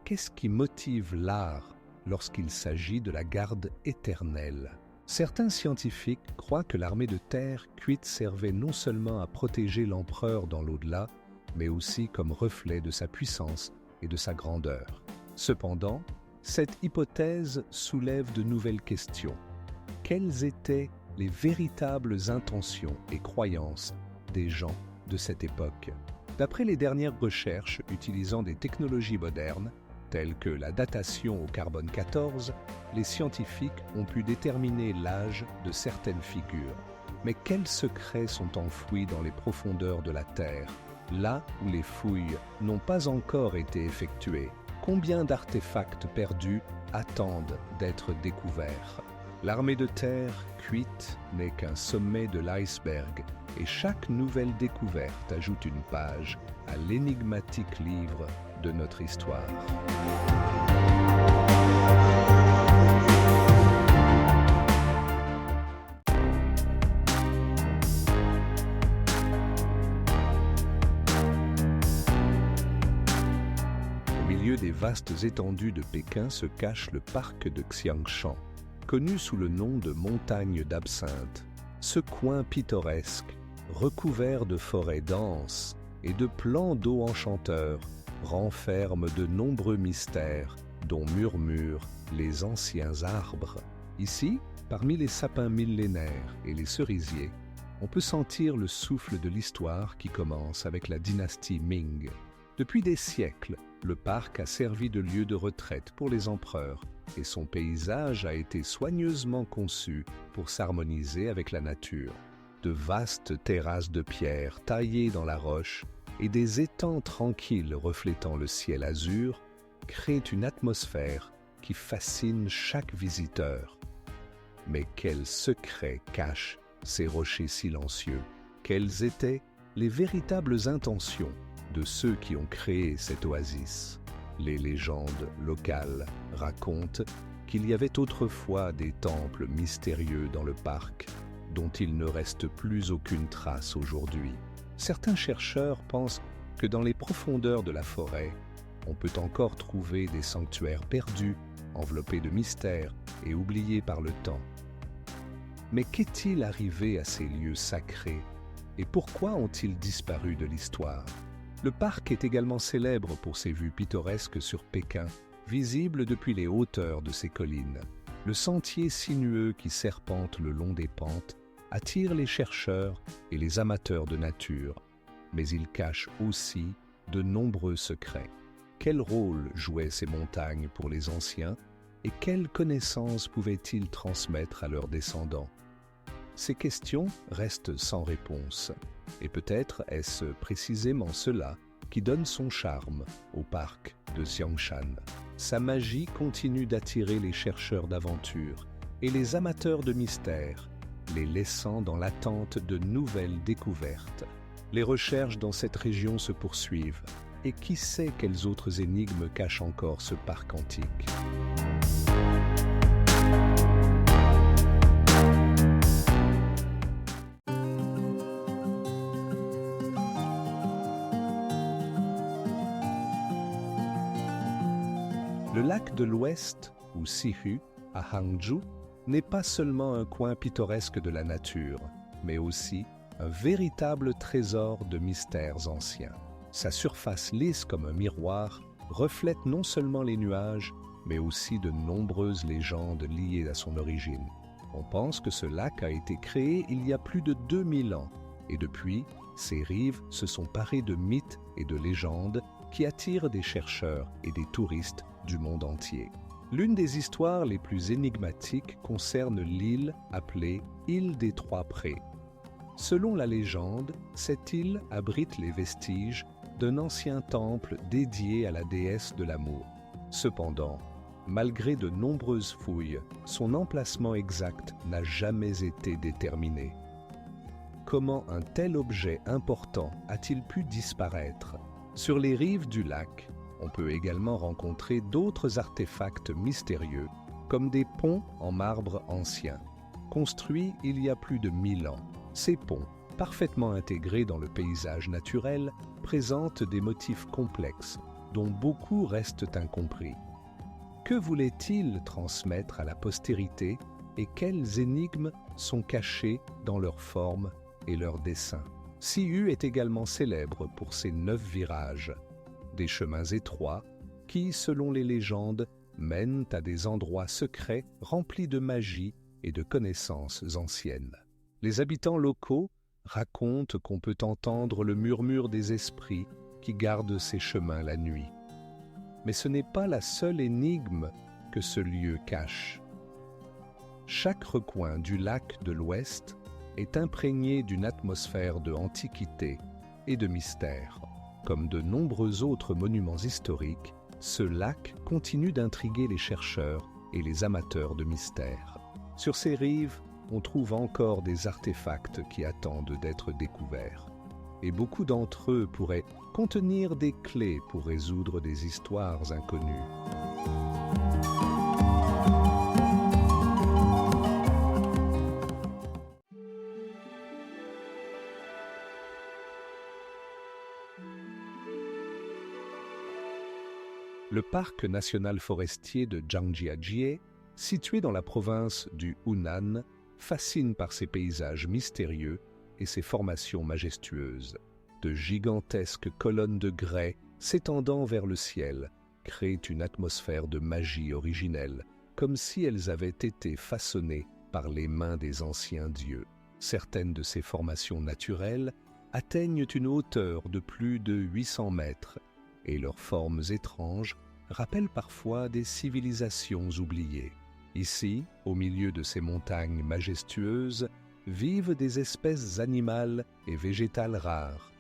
qu'est-ce qui motive l'art lorsqu'il s'agit de la garde éternelle? Certains scientifiques croient que l'armée de terre cuite servait non seulement à protéger l'empereur dans l'au-delà, mais aussi comme reflet de sa puissance et de sa grandeur. Cependant, cette hypothèse soulève de nouvelles questions. Quelles étaient les véritables intentions et croyances des gens de cette époque? D'après les dernières recherches utilisant des technologies modernes, telles que la datation au carbone 14, les scientifiques ont pu déterminer l'âge de certaines figures. Mais quels secrets sont enfouis dans les profondeurs de la Terre, là où les fouilles n'ont pas encore été effectuées? Combien d'artefacts perdus attendent d'être découverts? L'armée de terre cuite n'est qu'un sommet de l'iceberg et chaque nouvelle découverte ajoute une page à l'énigmatique livre de notre histoire. Au milieu des vastes étendues de Pékin se cache le parc de Xiangshan, connu sous le nom de montagne d'absinthe. Ce coin pittoresque, recouvert de forêts denses et de plans d'eau enchanteurs, renferme de nombreux mystères dont murmurent les anciens arbres. Ici, parmi les sapins millénaires et les cerisiers, on peut sentir le souffle de l'histoire qui commence avec la dynastie Ming. Depuis des siècles, le parc a servi de lieu de retraite pour les empereurs et son paysage a été soigneusement conçu pour s'harmoniser avec la nature. De vastes terrasses de pierre taillées dans la roche et des étangs tranquilles reflétant le ciel azur créent une atmosphère qui fascine chaque visiteur. Mais quels secrets cachent ces rochers silencieux? Quelles étaient les véritables intentions de ceux qui ont créé cette oasis? Les légendes locales racontent qu'il y avait autrefois des temples mystérieux dans le parc, dont il ne reste plus aucune trace aujourd'hui. Certains chercheurs pensent que dans les profondeurs de la forêt, on peut encore trouver des sanctuaires perdus, enveloppés de mystères et oubliés par le temps. Mais qu'est-il arrivé à ces lieux sacrés et pourquoi ont-ils disparu de l'histoire? Le parc est également célèbre pour ses vues pittoresques sur Pékin, visibles depuis les hauteurs de ses collines. Le sentier sinueux qui serpente le long des pentes attire les chercheurs et les amateurs de nature, mais il cache aussi de nombreux secrets. Quel rôle jouaient ces montagnes pour les anciens et quelles connaissances pouvaient-ils transmettre à leurs descendants? Ces questions restent sans réponse, et peut-être est-ce précisément cela qui donne son charme au parc de Xiangshan. Sa magie continue d'attirer les chercheurs d'aventure et les amateurs de mystère, les laissant dans l'attente de nouvelles découvertes. Les recherches dans cette région se poursuivent, et qui sait quelles autres énigmes cachent encore ce parc antique. Le lac de l'Ouest, ou Sihu, à Hangzhou, n'est pas seulement un coin pittoresque de la nature, mais aussi un véritable trésor de mystères anciens. Sa surface lisse comme un miroir reflète non seulement les nuages, mais aussi de nombreuses légendes liées à son origine. On pense que ce lac a été créé il y a plus de 2000 ans, et depuis, ses rives se sont parées de mythes et de légendes qui attirent des chercheurs et des touristes du monde entier. L'une des histoires les plus énigmatiques concerne l'île appelée île des Trois Prés. Selon la légende, cette île abrite les vestiges d'un ancien temple dédié à la déesse de l'amour. Cependant, malgré de nombreuses fouilles, son emplacement exact n'a jamais été déterminé. Comment un tel objet important a-t-il pu disparaître? Sur les rives du lac, on peut également rencontrer d'autres artefacts mystérieux, comme des ponts en marbre ancien, construits il y a plus de 1000 ans. Ces ponts, parfaitement intégrés dans le paysage naturel, présentent des motifs complexes, dont beaucoup restent incompris. Que voulait-il transmettre à la postérité et quelles énigmes sont cachées dans leur forme et leur dessin? Sihu est également célèbre pour ses 9 virages, des chemins étroits qui, selon les légendes, mènent à des endroits secrets remplis de magie et de connaissances anciennes. Les habitants locaux racontent qu'on peut entendre le murmure des esprits qui gardent ces chemins la nuit. Mais ce n'est pas la seule énigme que ce lieu cache. Chaque recoin du lac de l'Ouest est imprégné d'une atmosphère de antiquité et de mystère. Comme de nombreux autres monuments historiques, ce lac continue d'intriguer les chercheurs et les amateurs de mystère. Sur ses rives, on trouve encore des artefacts qui attendent d'être découverts. Et beaucoup d'entre eux pourraient contenir des clés pour résoudre des histoires inconnues. Le parc national forestier de Zhangjiajie, situé dans la province du Hunan, fascine par ses paysages mystérieux et ses formations majestueuses. De gigantesques colonnes de grès s'étendant vers le ciel créent une atmosphère de magie originelle, comme si elles avaient été façonnées par les mains des anciens dieux. Certaines de ces formations naturelles atteignent une hauteur de plus de 800 mètres, et leurs formes étranges rappellent parfois des civilisations oubliées. Ici, au milieu de ces montagnes majestueuses, vivent des espèces animales et végétales rares,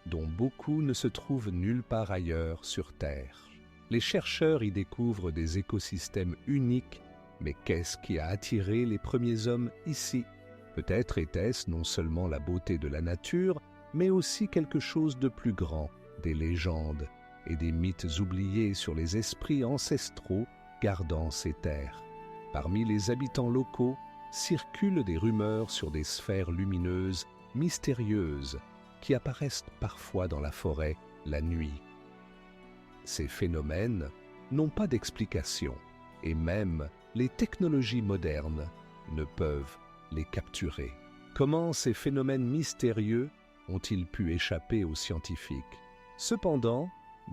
dont beaucoup ne se trouvent nulle part ailleurs sur Terre. Les chercheurs y découvrent des écosystèmes uniques, mais qu'est-ce qui a attiré les premiers hommes ici? Peut-être était-ce non seulement la beauté de la nature, mais aussi quelque chose de plus grand, des légendes et des mythes oubliés sur les esprits ancestraux gardant ces terres. Parmi les habitants locaux circulent des rumeurs sur des sphères lumineuses mystérieuses qui apparaissent parfois dans la forêt la nuit. Ces phénomènes n'ont pas d'explication et même les technologies modernes ne peuvent les capturer. Comment ces phénomènes mystérieux ont-ils pu échapper aux scientifiques? Cependant,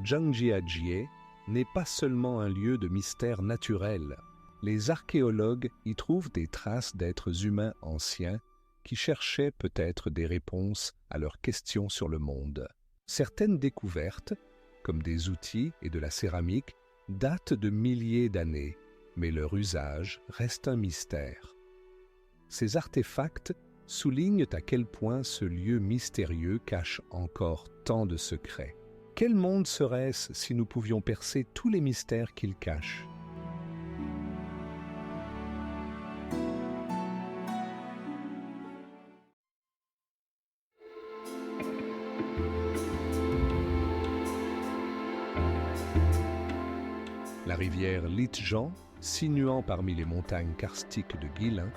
Zhangjiajie n'est pas seulement un lieu de mystère naturel. Les archéologues y trouvent des traces d'êtres humains anciens qui cherchaient peut-être des réponses à leurs questions sur le monde. Certaines découvertes, comme des outils et de la céramique, datent de milliers d'années, mais leur usage reste un mystère. Ces artefacts soulignent à quel point ce lieu mystérieux cache encore tant de secrets. Quel monde serait-ce si nous pouvions percer tous les mystères qu'il cache? La rivière Lijiang, sinuant parmi les montagnes karstiques de Guilin,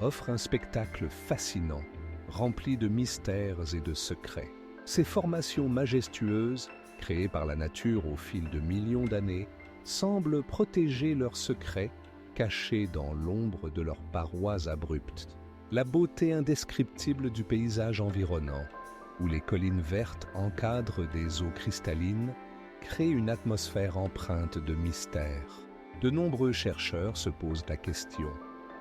offre un spectacle fascinant, rempli de mystères et de secrets. Ces formations majestueuses, créées par la nature au fil de millions d'années, semblent protéger leurs secrets cachés dans l'ombre de leurs parois abruptes. La beauté indescriptible du paysage environnant, où les collines vertes encadrent des eaux cristallines, crée une atmosphère empreinte de mystère. De nombreux chercheurs se posent la question: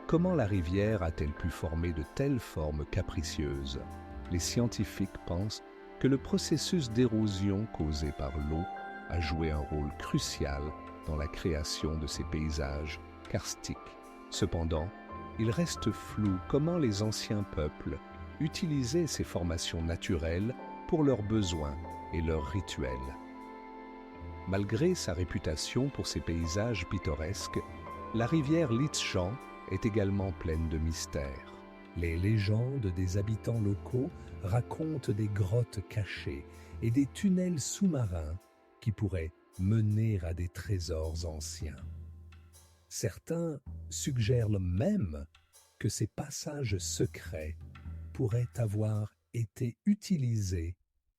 comment la rivière a-t-elle pu former de telles formes capricieuses? Les scientifiques pensent que le processus d'érosion causé par l'eau a joué un rôle crucial dans la création de ces paysages karstiques. Cependant, il reste flou comment les anciens peuples utilisaient ces formations naturelles pour leurs besoins et leurs rituels. Malgré sa réputation pour ses paysages pittoresques, la rivière Lijiang est également pleine de mystères. Les légendes des habitants locaux racontent des grottes cachées et des tunnels sous-marins qui pourraient mener à des trésors anciens. Certains suggèrent même que ces passages secrets pourraient avoir été utilisés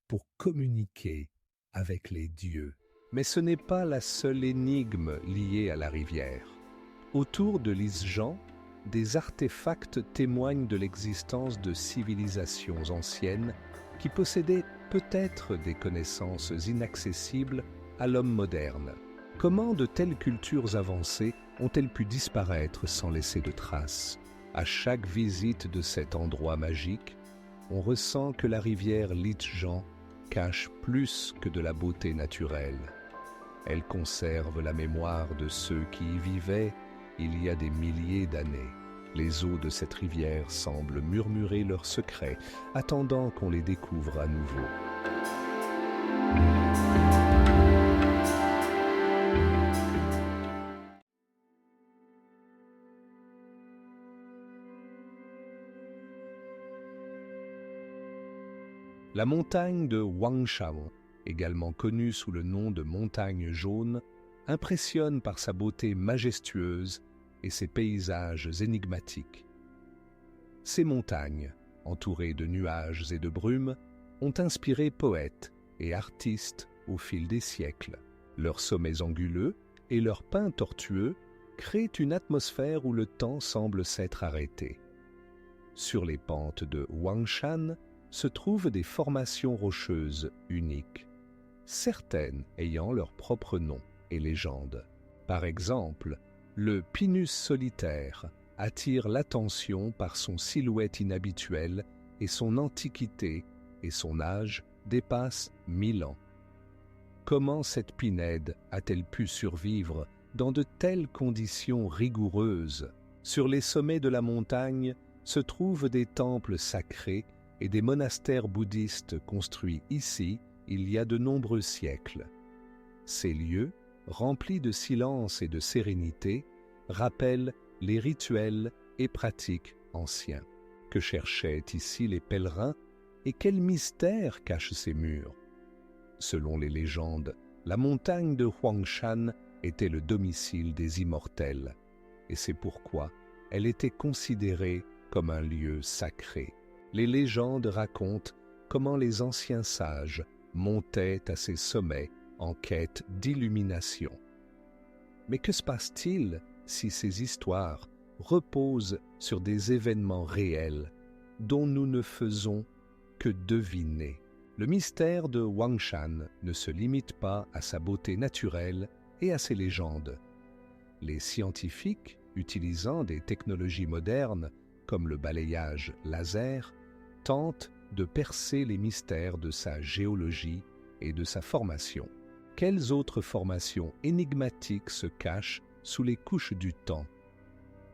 pour communiquer avec les dieux. Mais ce n'est pas la seule énigme liée à la rivière. Autour de Lijiang, des artefacts témoignent de l'existence de civilisations anciennes qui possédaient peut-être des connaissances inaccessibles à l'homme moderne. Comment de telles cultures avancées ont-elles pu disparaître sans laisser de traces? À chaque visite de cet endroit magique, on ressent que la rivière Lijiang cache plus que de la beauté naturelle. Elle conserve la mémoire de ceux qui y vivaient il y a des milliers d'années. Les eaux de cette rivière semblent murmurer leurs secrets, attendant qu'on les découvre à nouveau. La montagne de Huangshan, également connue sous le nom de montagne jaune, impressionne par sa beauté majestueuse et ses paysages énigmatiques. Ces montagnes, entourées de nuages et de brumes, ont inspiré poètes et artistes au fil des siècles. Leurs sommets anguleux et leurs pins tortueux créent une atmosphère où le temps semble s'être arrêté. Sur les pentes de Huangshan se trouvent des formations rocheuses uniques, certaines ayant leur propre nom et légende. Par exemple, le Pinus solitaire attire l'attention par son silhouette inhabituelle et son antiquité et son âge dépassent 1000 ans. Comment cette pinède a-t-elle pu survivre dans de telles conditions rigoureuses? Sur les sommets de la montagne se trouvent des temples sacrés et des monastères bouddhistes construits ici il y a de nombreux siècles. Ces lieux, remplis de silence et de sérénité, rappellent les rituels et pratiques anciens. Que cherchaient ici les pèlerins et quel mystère cachent ces murs? Selon les légendes, la montagne de Huangshan était le domicile des immortels. et c'est pourquoi elle était considérée comme un lieu sacré. Les légendes racontent comment les anciens sages montaient à ces sommets en quête d'illumination. Mais que se passe-t-il si ces histoires reposent sur des événements réels dont nous ne faisons que deviner? Le mystère de Huangshan ne se limite pas à sa beauté naturelle et à ses légendes. Les scientifiques, utilisant des technologies modernes comme le balayage laser, tentent de percer les mystères de sa géologie et de sa formation. Quelles autres formations énigmatiques se cachent sous les couches du temps?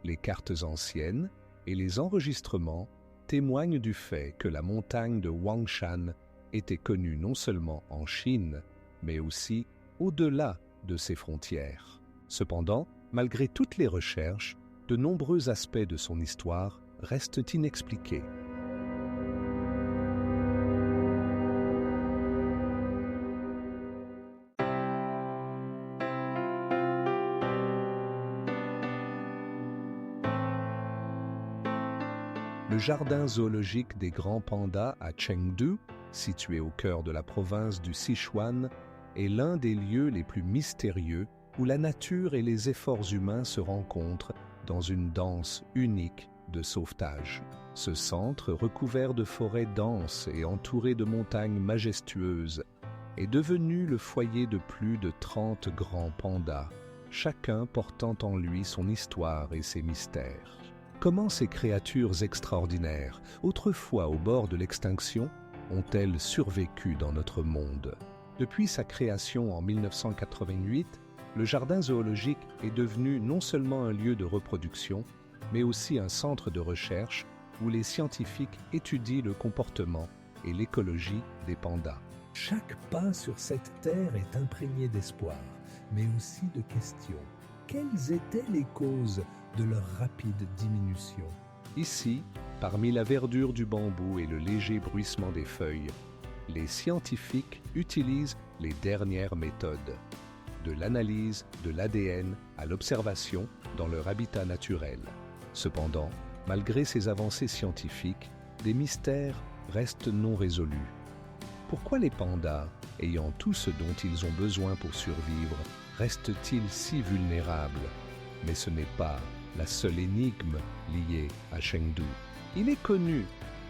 Les cartes anciennes et les enregistrements témoignent du fait que la montagne de Huangshan était connue non seulement en Chine, mais aussi au-delà de ses frontières. Cependant, malgré toutes les recherches, de nombreux aspects de son histoire restent inexpliqués. Le jardin zoologique des grands pandas à Chengdu, situé au cœur de la province du Sichuan, est l'un des lieux les plus mystérieux où la nature et les efforts humains se rencontrent dans une danse unique de sauvetage. Ce centre, recouvert de forêts denses et entouré de montagnes majestueuses, est devenu le foyer de plus de 30 grands pandas, chacun portant en lui son histoire et ses mystères. Comment ces créatures extraordinaires, autrefois au bord de l'extinction, ont-elles survécu dans notre monde? Depuis sa création en 1988, le jardin zoologique est devenu non seulement un lieu de reproduction, mais aussi un centre de recherche où les scientifiques étudient le comportement et l'écologie des pandas. Chaque pas sur cette terre est imprégné d'espoir, mais aussi de questions. Quelles étaient les causes de leur rapide diminution? Ici, parmi la verdure du bambou et le léger bruissement des feuilles, les scientifiques utilisent les dernières méthodes, de l'analyse de l'ADN à l'observation dans leur habitat naturel. Cependant, malgré ces avancées scientifiques, des mystères restent non résolus. Pourquoi les pandas, ayant tout ce dont ils ont besoin pour survivre, restent-ils si vulnérables? Mais ce n'est pas la seule énigme liée à Chengdu. Il est connu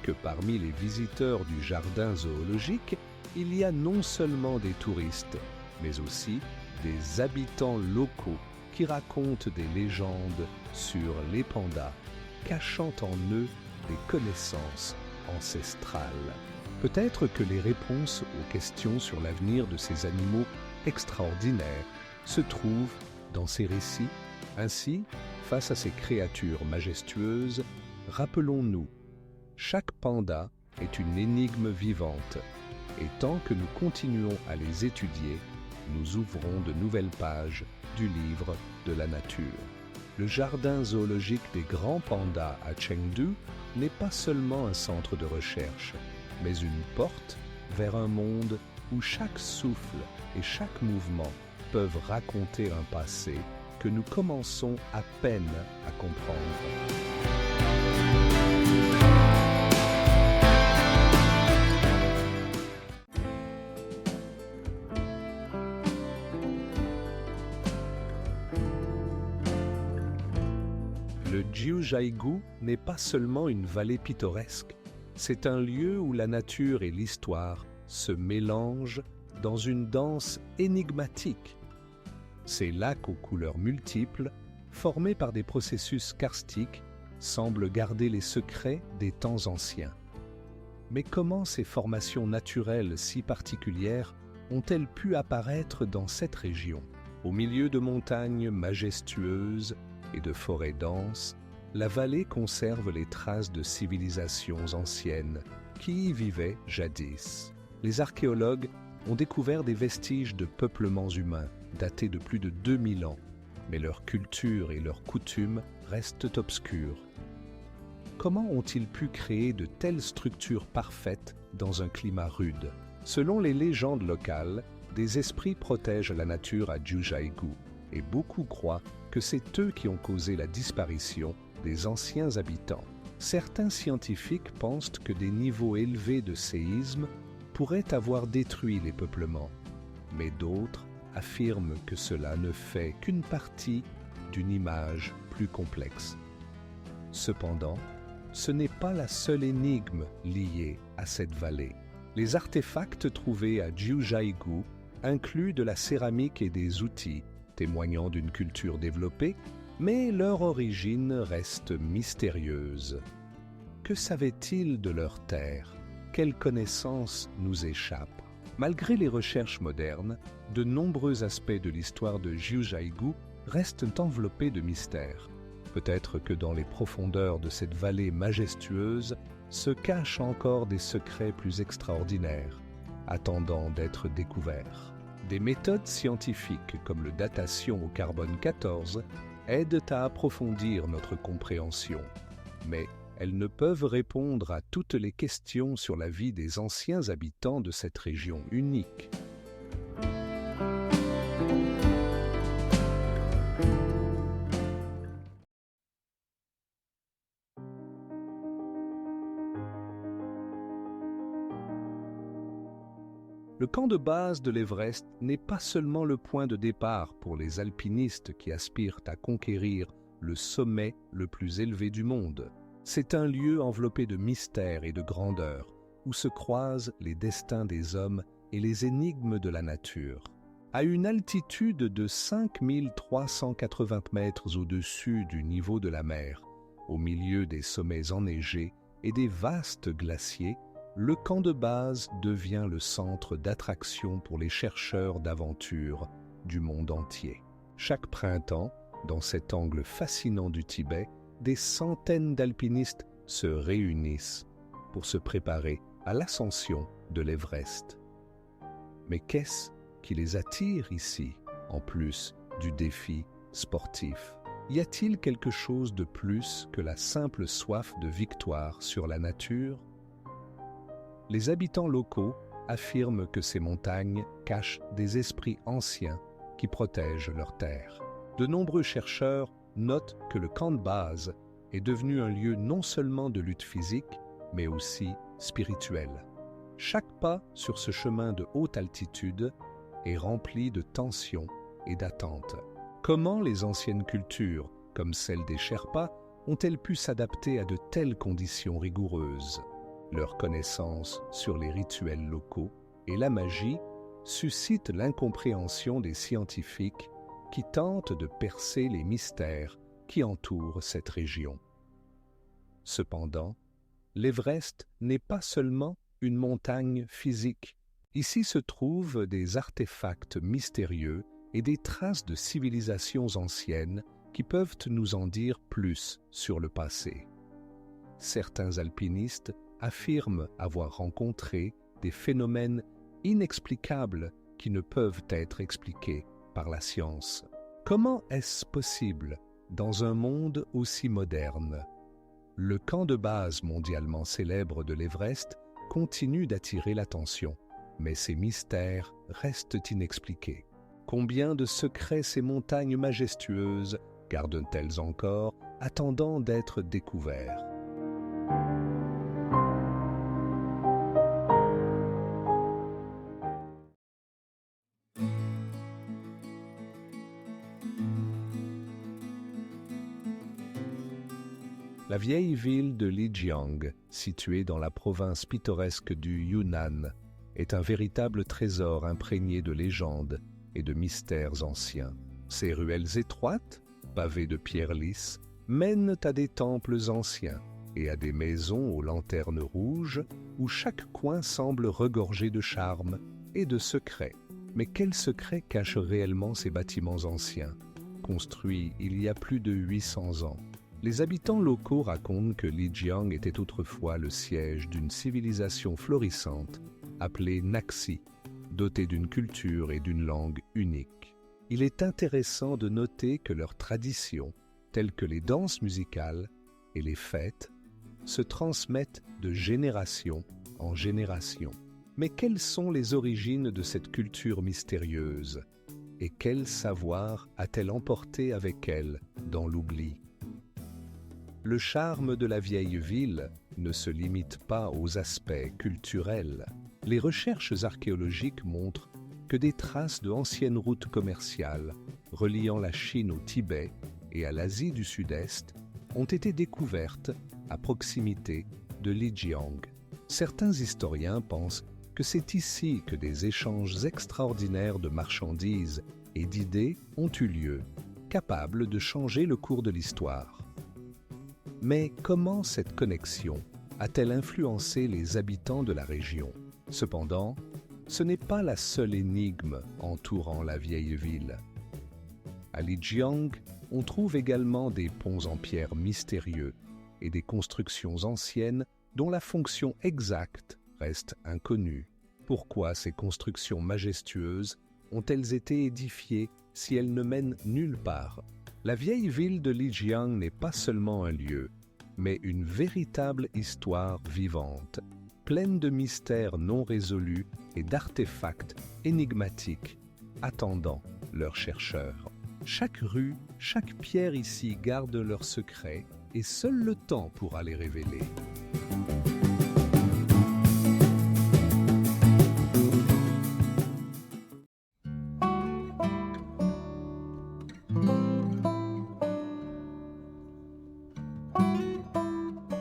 que parmi les visiteurs du jardin zoologique, il y a non seulement des touristes, mais aussi des habitants locaux qui racontent des légendes sur les pandas, cachant en eux des connaissances ancestrales. Peut-être que les réponses aux questions sur l'avenir de ces animaux extraordinaires se trouvent dans ces récits. Ainsi, face à ces créatures majestueuses, rappelons-nous, chaque panda est une énigme vivante, et tant que nous continuons à les étudier, nous ouvrons de nouvelles pages du livre de la nature. Le jardin zoologique des grands pandas à Chengdu n'est pas seulement un centre de recherche, mais une porte vers un monde où chaque souffle et chaque mouvement peuvent raconter un passé que nous commençons à peine à comprendre. Le Jiuzhaigou n'est pas seulement une vallée pittoresque, c'est un lieu où la nature et l'histoire se mélangent dans une danse énigmatique. Ces lacs aux couleurs multiples, formés par des processus karstiques, semblent garder les secrets des temps anciens. Mais comment ces formations naturelles si particulières ont-elles pu apparaître dans cette région? Au milieu de montagnes majestueuses et de forêts denses, la vallée conserve les traces de civilisations anciennes qui y vivaient jadis. Les archéologues ont découvert des vestiges de peuplements humains datés de plus de 2000 ans, mais leur culture et leurs coutumes restent obscures. Comment ont-ils pu créer de telles structures parfaites dans un climat rude? Selon les légendes locales, des esprits protègent la nature à Jiuzhaigou. et beaucoup croient que c'est eux qui ont causé la disparition des anciens habitants. Certains scientifiques pensent que des niveaux élevés de séisme pourraient avoir détruit les peuplements, mais d'autres affirment que cela ne fait qu'une partie d'une image plus complexe. Cependant, ce n'est pas la seule énigme liée à cette vallée. Les artefacts trouvés à Jiuzhaigou incluent de la céramique et des outils, témoignant d'une culture développée, mais leur origine reste mystérieuse. Que savaient-ils de leur terre? Quelles connaissances nous échappent? Malgré les recherches modernes, de nombreux aspects de l'histoire de Jiuzhaigou restent enveloppés de mystères. Peut-être que dans les profondeurs de cette vallée majestueuse se cachent encore des secrets plus extraordinaires, attendant d'être découverts. Des méthodes scientifiques comme la datation au carbone 14 aident à approfondir notre compréhension, mais elles ne peuvent répondre à toutes les questions sur la vie des anciens habitants de cette région unique. Le camp de base de l'Everest n'est pas seulement le point de départ pour les alpinistes qui aspirent à conquérir le sommet le plus élevé du monde. C'est un lieu enveloppé de mystère et de grandeur, où se croisent les destins des hommes et les énigmes de la nature. À une altitude de 5380 mètres au-dessus du niveau de la mer, au milieu des sommets enneigés et des vastes glaciers, le camp de base devient le centre d'attraction pour les chercheurs d'aventure du monde entier. Chaque printemps, dans cet angle fascinant du Tibet, des centaines d'alpinistes se réunissent pour se préparer à l'ascension de l'Everest. Mais qu'est-ce qui les attire ici, en plus du défi sportif? Y a-t-il quelque chose de plus que la simple soif de victoire sur la nature? Les habitants locaux affirment que ces montagnes cachent des esprits anciens qui protègent leur terre. De nombreux chercheurs notent que le camp de base est devenu un lieu non seulement de lutte physique, mais aussi spirituel. Chaque pas sur ce chemin de haute altitude est rempli de tensions et d'attentes. Comment les anciennes cultures, comme celle des Sherpas, ont-elles pu s'adapter à de telles conditions rigoureuses? Leur connaissance sur les rituels locaux et la magie suscite l'incompréhension des scientifiques qui tentent de percer les mystères qui entourent cette région. Cependant, l'Everest n'est pas seulement une montagne physique. Ici se trouvent des artefacts mystérieux et des traces de civilisations anciennes qui peuvent nous en dire plus sur le passé. Certains alpinistes affirment avoir rencontré des phénomènes inexplicables qui ne peuvent être expliqués par la science. Comment est-ce possible dans un monde aussi moderne? Le camp de base mondialement célèbre de l'Everest continue d'attirer l'attention, mais ces mystères restent inexpliqués. Combien de secrets ces montagnes majestueuses gardent-elles encore, attendant d'être découverts? La vieille ville de Lijiang, située dans la province pittoresque du Yunnan, est un véritable trésor imprégné de légendes et de mystères anciens. Ses ruelles étroites, pavées de pierres lisses, mènent à des temples anciens et à des maisons aux lanternes rouges où chaque coin semble regorger de charme et de secrets. Mais quels secrets cachent réellement ces bâtiments anciens, construits il y a plus de 800 ans? Les habitants locaux racontent que Lijiang était autrefois le siège d'une civilisation florissante appelée Naxi, dotée d'une culture et d'une langue unique. Il est intéressant de noter que leurs traditions, telles que les danses musicales et les fêtes, se transmettent de génération en génération. Mais quelles sont les origines de cette culture mystérieuse? et quel savoir a-t-elle emporté avec elle dans l'oubli? Le charme de la vieille ville ne se limite pas aux aspects culturels. Les recherches archéologiques montrent que des traces de anciennes routes commerciales reliant la Chine au Tibet et à l'Asie du Sud-Est ont été découvertes à proximité de Lijiang. Certains historiens pensent que c'est ici que des échanges extraordinaires de marchandises et d'idées ont eu lieu, capables de changer le cours de l'histoire. Mais comment cette connexion a-t-elle influencé les habitants de la région? Cependant, ce n'est pas la seule énigme entourant la vieille ville. À Lijiang, on trouve également des ponts en pierre mystérieux et des constructions anciennes dont la fonction exacte reste inconnue. Pourquoi ces constructions majestueuses ont-elles été édifiées si elles ne mènent nulle part? La vieille ville de Lijiang n'est pas seulement un lieu, mais une véritable histoire vivante, pleine de mystères non résolus et d'artefacts énigmatiques attendant leurs chercheurs. Chaque rue, chaque pierre ici garde leurs secrets et seul le temps pourra les révéler.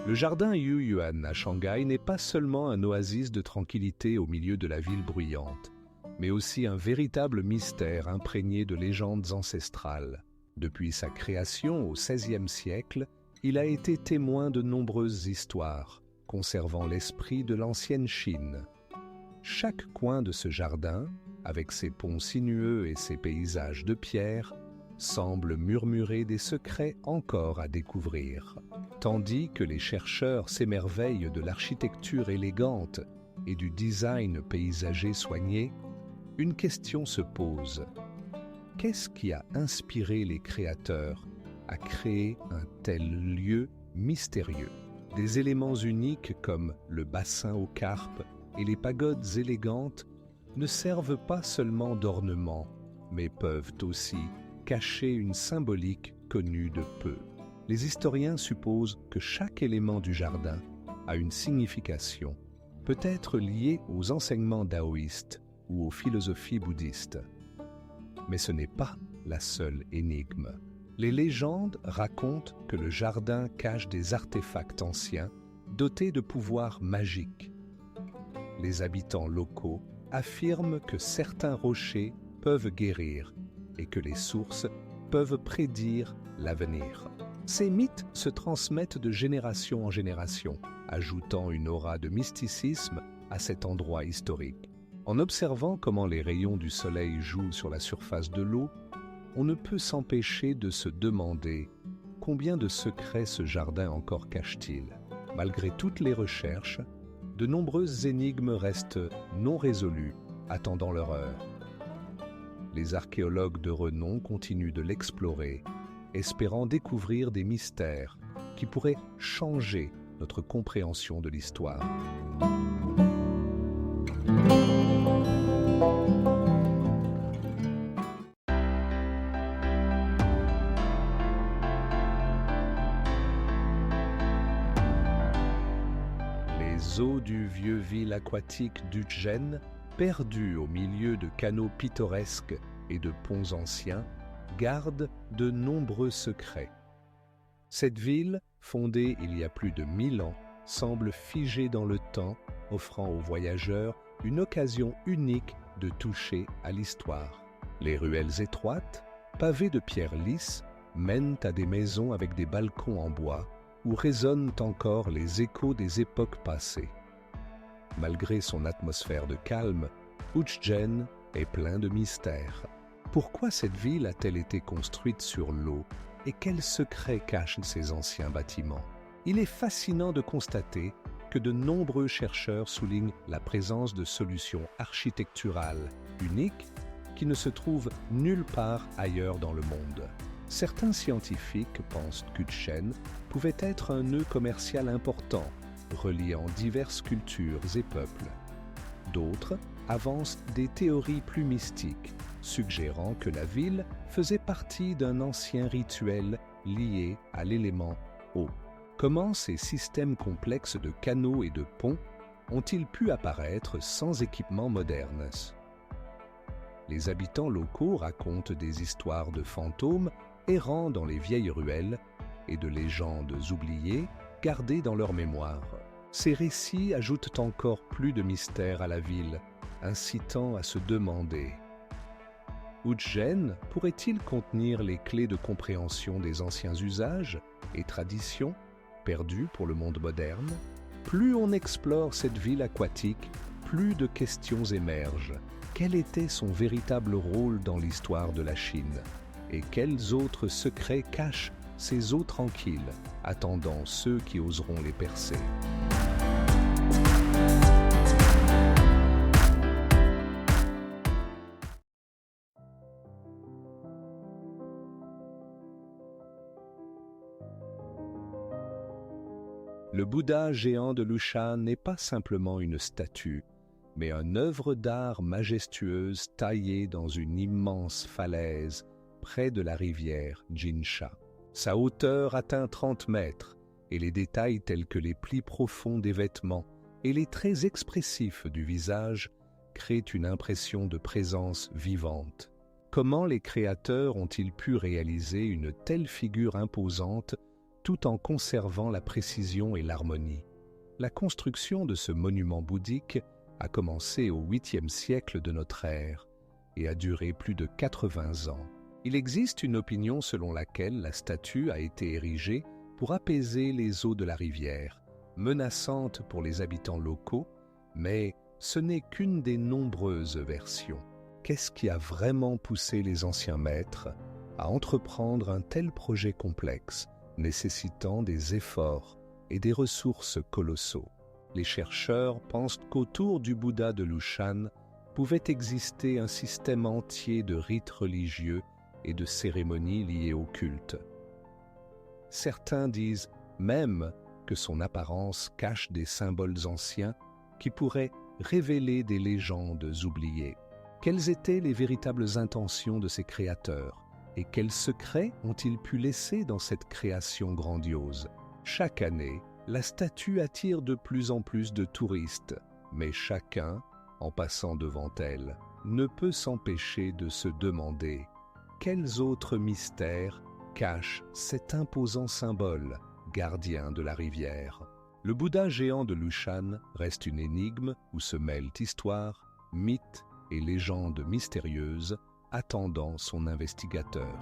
Le jardin Yuyuan à Shanghai n'est pas seulement un oasis de tranquillité au milieu de la ville bruyante, mais aussi un véritable mystère imprégné de légendes ancestrales. Depuis sa création au XVIe siècle, il a été témoin de nombreuses histoires, conservant l'esprit de l'ancienne Chine. Chaque coin de ce jardin, avec ses ponts sinueux et ses paysages de pierre, semble murmurer des secrets encore à découvrir. Tandis que les chercheurs s'émerveillent de l'architecture élégante et du design paysager soigné, une question se pose. Qu'est-ce qui a inspiré les créateurs à créer un tel lieu mystérieux? Des éléments uniques comme le bassin aux carpes et les pagodes élégantes ne servent pas seulement d'ornement, mais peuvent aussi cacher une symbolique connue de peu. Les historiens supposent que chaque élément du jardin a une signification, peut-être liée aux enseignements taoïstes ou aux philosophies bouddhistes. Mais ce n'est pas la seule énigme. Les légendes racontent que le jardin cache des artefacts anciens dotés de pouvoirs magiques. Les habitants locaux affirment que certains rochers peuvent guérir et que les sources peuvent prédire l'avenir. Ces mythes se transmettent de génération en génération, ajoutant une aura de mysticisme à cet endroit historique. En observant comment les rayons du soleil jouent sur la surface de l'eau, on ne peut s'empêcher de se demander combien de secrets ce jardin encore cache-t-il. Malgré toutes les recherches, de nombreuses énigmes restent non résolues, attendant leur heure. Les archéologues de renom continuent de l'explorer, espérant découvrir des mystères qui pourraient changer notre compréhension de l'histoire. Les eaux du vieux ville aquatique d'Uzhen, perdues au milieu de canaux pittoresques et de ponts anciens, gardent de nombreux secrets. Cette ville, fondée il y a plus de 1000 ans, semble figée dans le temps, offrant aux voyageurs une occasion unique de toucher à l'histoire. Les ruelles étroites, pavées de pierres lisses, mènent à des maisons avec des balcons en bois, où résonnent encore les échos des époques passées. Malgré son atmosphère de calme, Uzhen est plein de mystères. Pourquoi cette ville a-t-elle été construite sur l'eau et quels secrets cachent ces anciens bâtiments? Il est fascinant de constater que de nombreux chercheurs soulignent la présence de solutions architecturales uniques qui ne se trouvent nulle part ailleurs dans le monde. Certains scientifiques pensent qu'Uzhen pouvait être un nœud commercial important, reliant diverses cultures et peuples. D'autres avancent des théories plus mystiques, suggérant que la ville faisait partie d'un ancien rituel lié à l'élément eau. Comment ces systèmes complexes de canaux et de ponts ont-ils pu apparaître sans équipement moderne? Les habitants locaux racontent des histoires de fantômes errant dans les vieilles ruelles et de légendes oubliées gardées dans leur mémoire. Ces récits ajoutent encore plus de mystère à la ville, incitant à se demander: Ujjain pourrait-il contenir les clés de compréhension des anciens usages et traditions perdus pour le monde moderne? Plus on explore cette ville aquatique, plus de questions émergent. Quel était son véritable rôle dans l'histoire de la Chine? Et quels autres secrets cachent ces eaux tranquilles, attendant ceux qui oseront les percer? Le Bouddha géant de Lushan n'est pas simplement une statue, mais une œuvre d'art majestueuse taillée dans une immense falaise près de la rivière Jinsha. Sa hauteur atteint 30 mètres, et les détails tels que les plis profonds des vêtements et les traits expressifs du visage créent une impression de présence vivante. Comment les créateurs ont-ils pu réaliser une telle figure imposante tout en conservant la précision et l'harmonie? La construction de ce monument bouddhique a commencé au 8e siècle de notre ère et a duré plus de 80 ans. Il existe une opinion selon laquelle la statue a été érigée pour apaiser les eaux de la rivière, menaçante pour les habitants locaux, mais ce n'est qu'une des nombreuses versions. Qu'est-ce qui a vraiment poussé les anciens maîtres à entreprendre un tel projet complexe, nécessitant des efforts et des ressources colossaux? Les chercheurs pensent qu'autour du Bouddha de Lushan pouvait exister un système entier de rites religieux et de cérémonies liées au culte. Certains disent même que son apparence cache des symboles anciens qui pourraient révéler des légendes oubliées. Quelles étaient les véritables intentions de ces créateurs et quels secrets ont-ils pu laisser dans cette création grandiose? Chaque année, la statue attire de plus en plus de touristes, mais chacun, en passant devant elle, ne peut s'empêcher de se demander quels autres mystères cachent cet imposant symbole, gardien de la rivière. Le Bouddha géant de Lushan reste une énigme où se mêlent histoire, mythes et légendes mystérieuses attendant son investigateur.